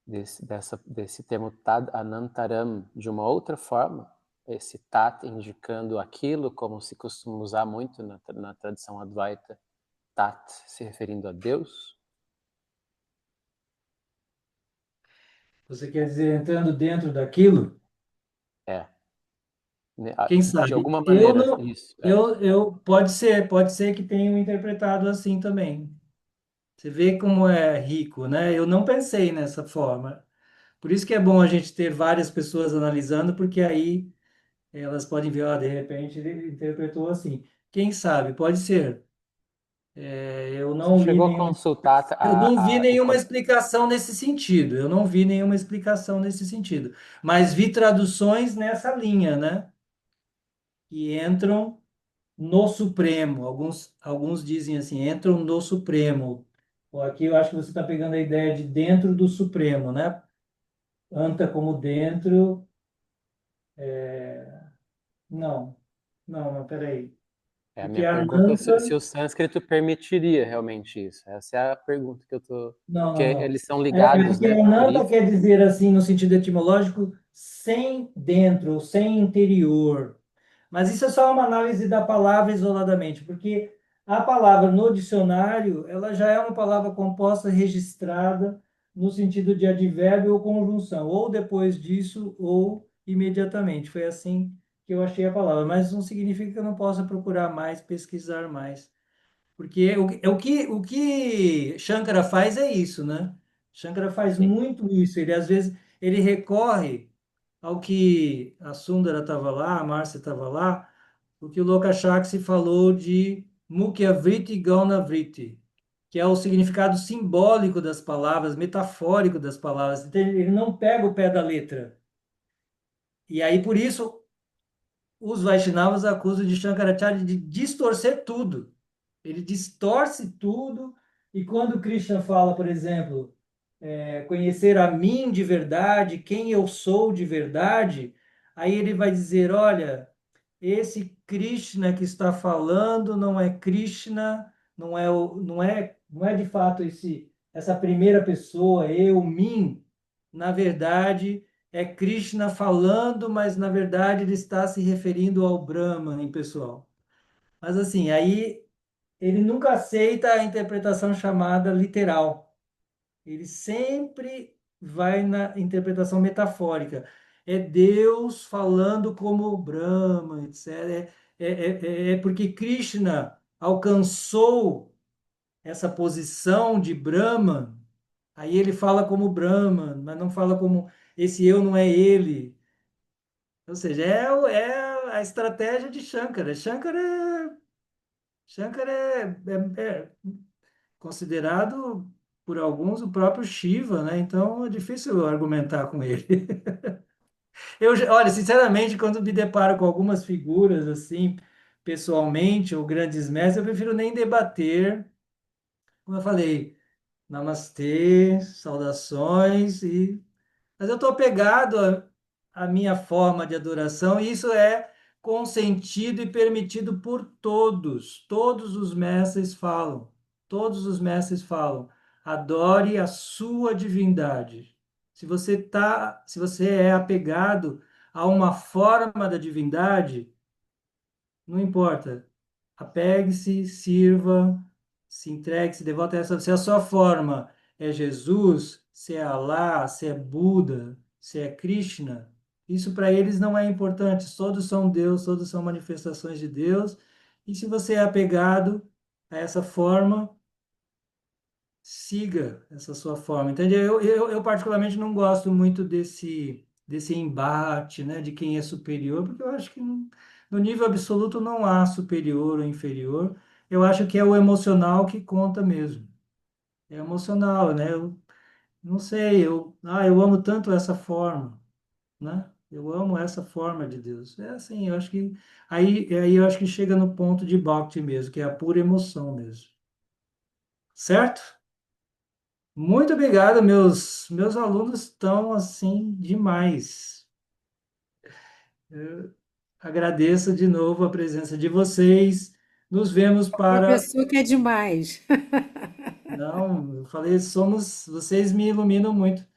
desse termo Tad Anantaram de uma outra forma? Esse Tat indicando aquilo, como se costuma usar muito na tradição Advaita, Tat se referindo a Deus? Você quer dizer, entrando dentro daquilo? É, Quem de sabe? alguma Eu maneira, não. isso, é. Pode ser que tenham interpretado assim também. Você vê como é rico, né? Eu não pensei nessa forma. Por isso que é bom a gente ter várias pessoas analisando, porque aí elas podem ver, ó, de repente ele interpretou assim. Quem sabe? Pode ser. Eu Você não li chegou a nenhuma, consultar eu não vi o nenhuma explicação nesse sentido. Eu não vi nenhuma explicação nesse sentido. Mas vi traduções nessa linha, né? Que entram no Supremo. Alguns dizem assim, entram no Supremo. Ou aqui eu acho que você está pegando a ideia de dentro do Supremo, né? Anta como dentro. Não, não, peraí. A Porque minha pergunta é se Ananta. o sânscrito permitiria realmente isso. Essa é a pergunta que eu tô. Porque Não. eles são É ligados, porque né? Por Ananta isso. quer dizer assim, no sentido etimológico, sem dentro, ou sem interior. Mas isso é só uma análise da palavra isoladamente, porque a palavra no dicionário, ela já é uma palavra composta registrada no sentido de advérbio ou conjunção, ou depois disso, ou imediatamente. Foi assim que eu achei a palavra, mas não significa que eu não possa procurar mais, pesquisar mais. Porque o que Shankara faz é isso, né? Shankara faz Sim. muito isso. Ele, às vezes, ele recorre ao que a Sundara estava lá, a Márcia estava lá, o que o Lokashakshi falou de Mukhya Vritti e Gauna Vritti, que é o significado simbólico das palavras, metafórico das palavras. Então, ele não pega o pé da letra. E aí, por isso, os Vaishnavas acusam de Shankaracharya de distorcer tudo. Ele distorce tudo, e quando Krishna fala, por exemplo, conhecer a mim de verdade, quem eu sou de verdade, aí ele vai dizer, olha, esse Krishna que está falando não é Krishna, não é de fato essa primeira pessoa, eu, mim. Na verdade, é Krishna falando, mas na verdade ele está se referindo ao Brahman, pessoal. Mas assim, aí ele nunca aceita a interpretação chamada literal. Ele sempre vai na interpretação metafórica. É Deus falando como Brahma, etc. É porque Krishna alcançou essa posição de Brahma, aí ele fala como Brahma, mas não fala como esse eu não é ele. Ou seja, é a estratégia de Shankara. Shankara é considerado por alguns o próprio Shiva, né? Então é difícil argumentar com ele. Olha, sinceramente, quando me deparo com algumas figuras assim, pessoalmente, ou grandes mestres, eu prefiro nem debater. Como eu falei, namastê, saudações, mas eu estou apegado à minha forma de adoração, e isso é consentido e permitido por todos. Todos os mestres falam. Todos os mestres falam. Adore a sua divindade. Se você é apegado a uma forma da divindade, não importa. Apegue-se, sirva, se entregue, se devote a essa. Se a sua forma é Jesus, se é Alá, se é Buda, se é Krishna, isso para eles não é importante. Todos são Deus, todos são manifestações de Deus. E se você é apegado a essa forma, siga essa sua forma, entendeu? Eu particularmente não gosto muito desse embate, né, de quem é superior, porque eu acho que no nível absoluto não há superior ou inferior. Eu acho que é o emocional que conta mesmo. É emocional, né? Eu não sei, eu amo tanto essa forma, né? Eu amo essa forma de Deus. É assim, eu acho que aí eu acho que chega no ponto de Bhakti mesmo, que é a pura emoção mesmo. Certo? Muito obrigado, meus alunos estão assim demais. Eu agradeço de novo a presença de vocês. Nos vemos para. Professor que é demais. Não, eu falei, vocês me iluminam muito.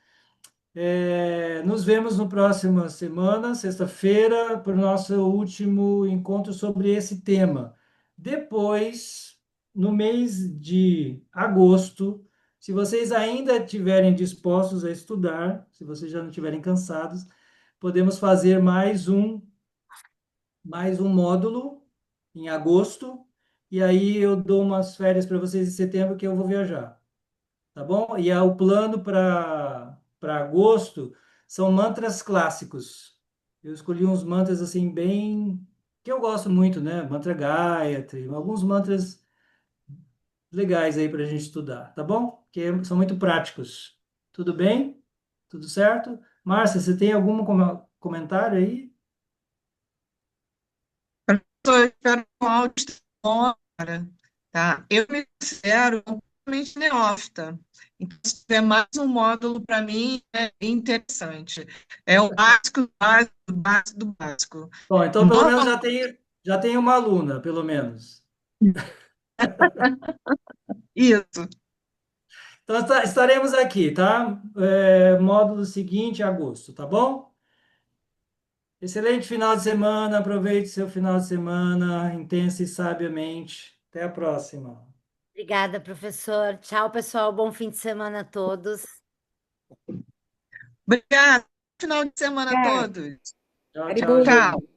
Nos vemos no próxima semana, sexta-feira, para o nosso último encontro sobre esse tema. Depois, no mês de agosto, se vocês ainda estiverem dispostos a estudar, se vocês já não estiverem cansados, podemos fazer mais um módulo em agosto, e aí eu dou umas férias para vocês em setembro que eu vou viajar, tá bom? E o plano para agosto são mantras clássicos. Eu escolhi uns mantras assim bem que eu gosto muito, né? Mantra Gayatri, alguns mantras legais aí para a gente estudar, tá bom? Que são muito práticos. Tudo bem? Tudo certo? Márcia, você tem algum comentário aí? Eu espero um áudio bom agora, tá? Eu me considero completamente neófita. Então, se tiver mais um módulo, para mim, é interessante. É o básico, básico, básico do básico. Bom, então pelo menos Normalmente, já tem uma aluna, pelo menos. isso. Então estaremos aqui, tá? Módulo seguinte, agosto, tá bom? Excelente final de semana, aproveite seu final de semana intensa e sabiamente. Até a próxima. Obrigada, professor. Tchau, pessoal. Bom fim de semana a todos. Obrigada. Final de semana a Obrigada. todos. Tchau, tchau, Haribo. gente. Tchau.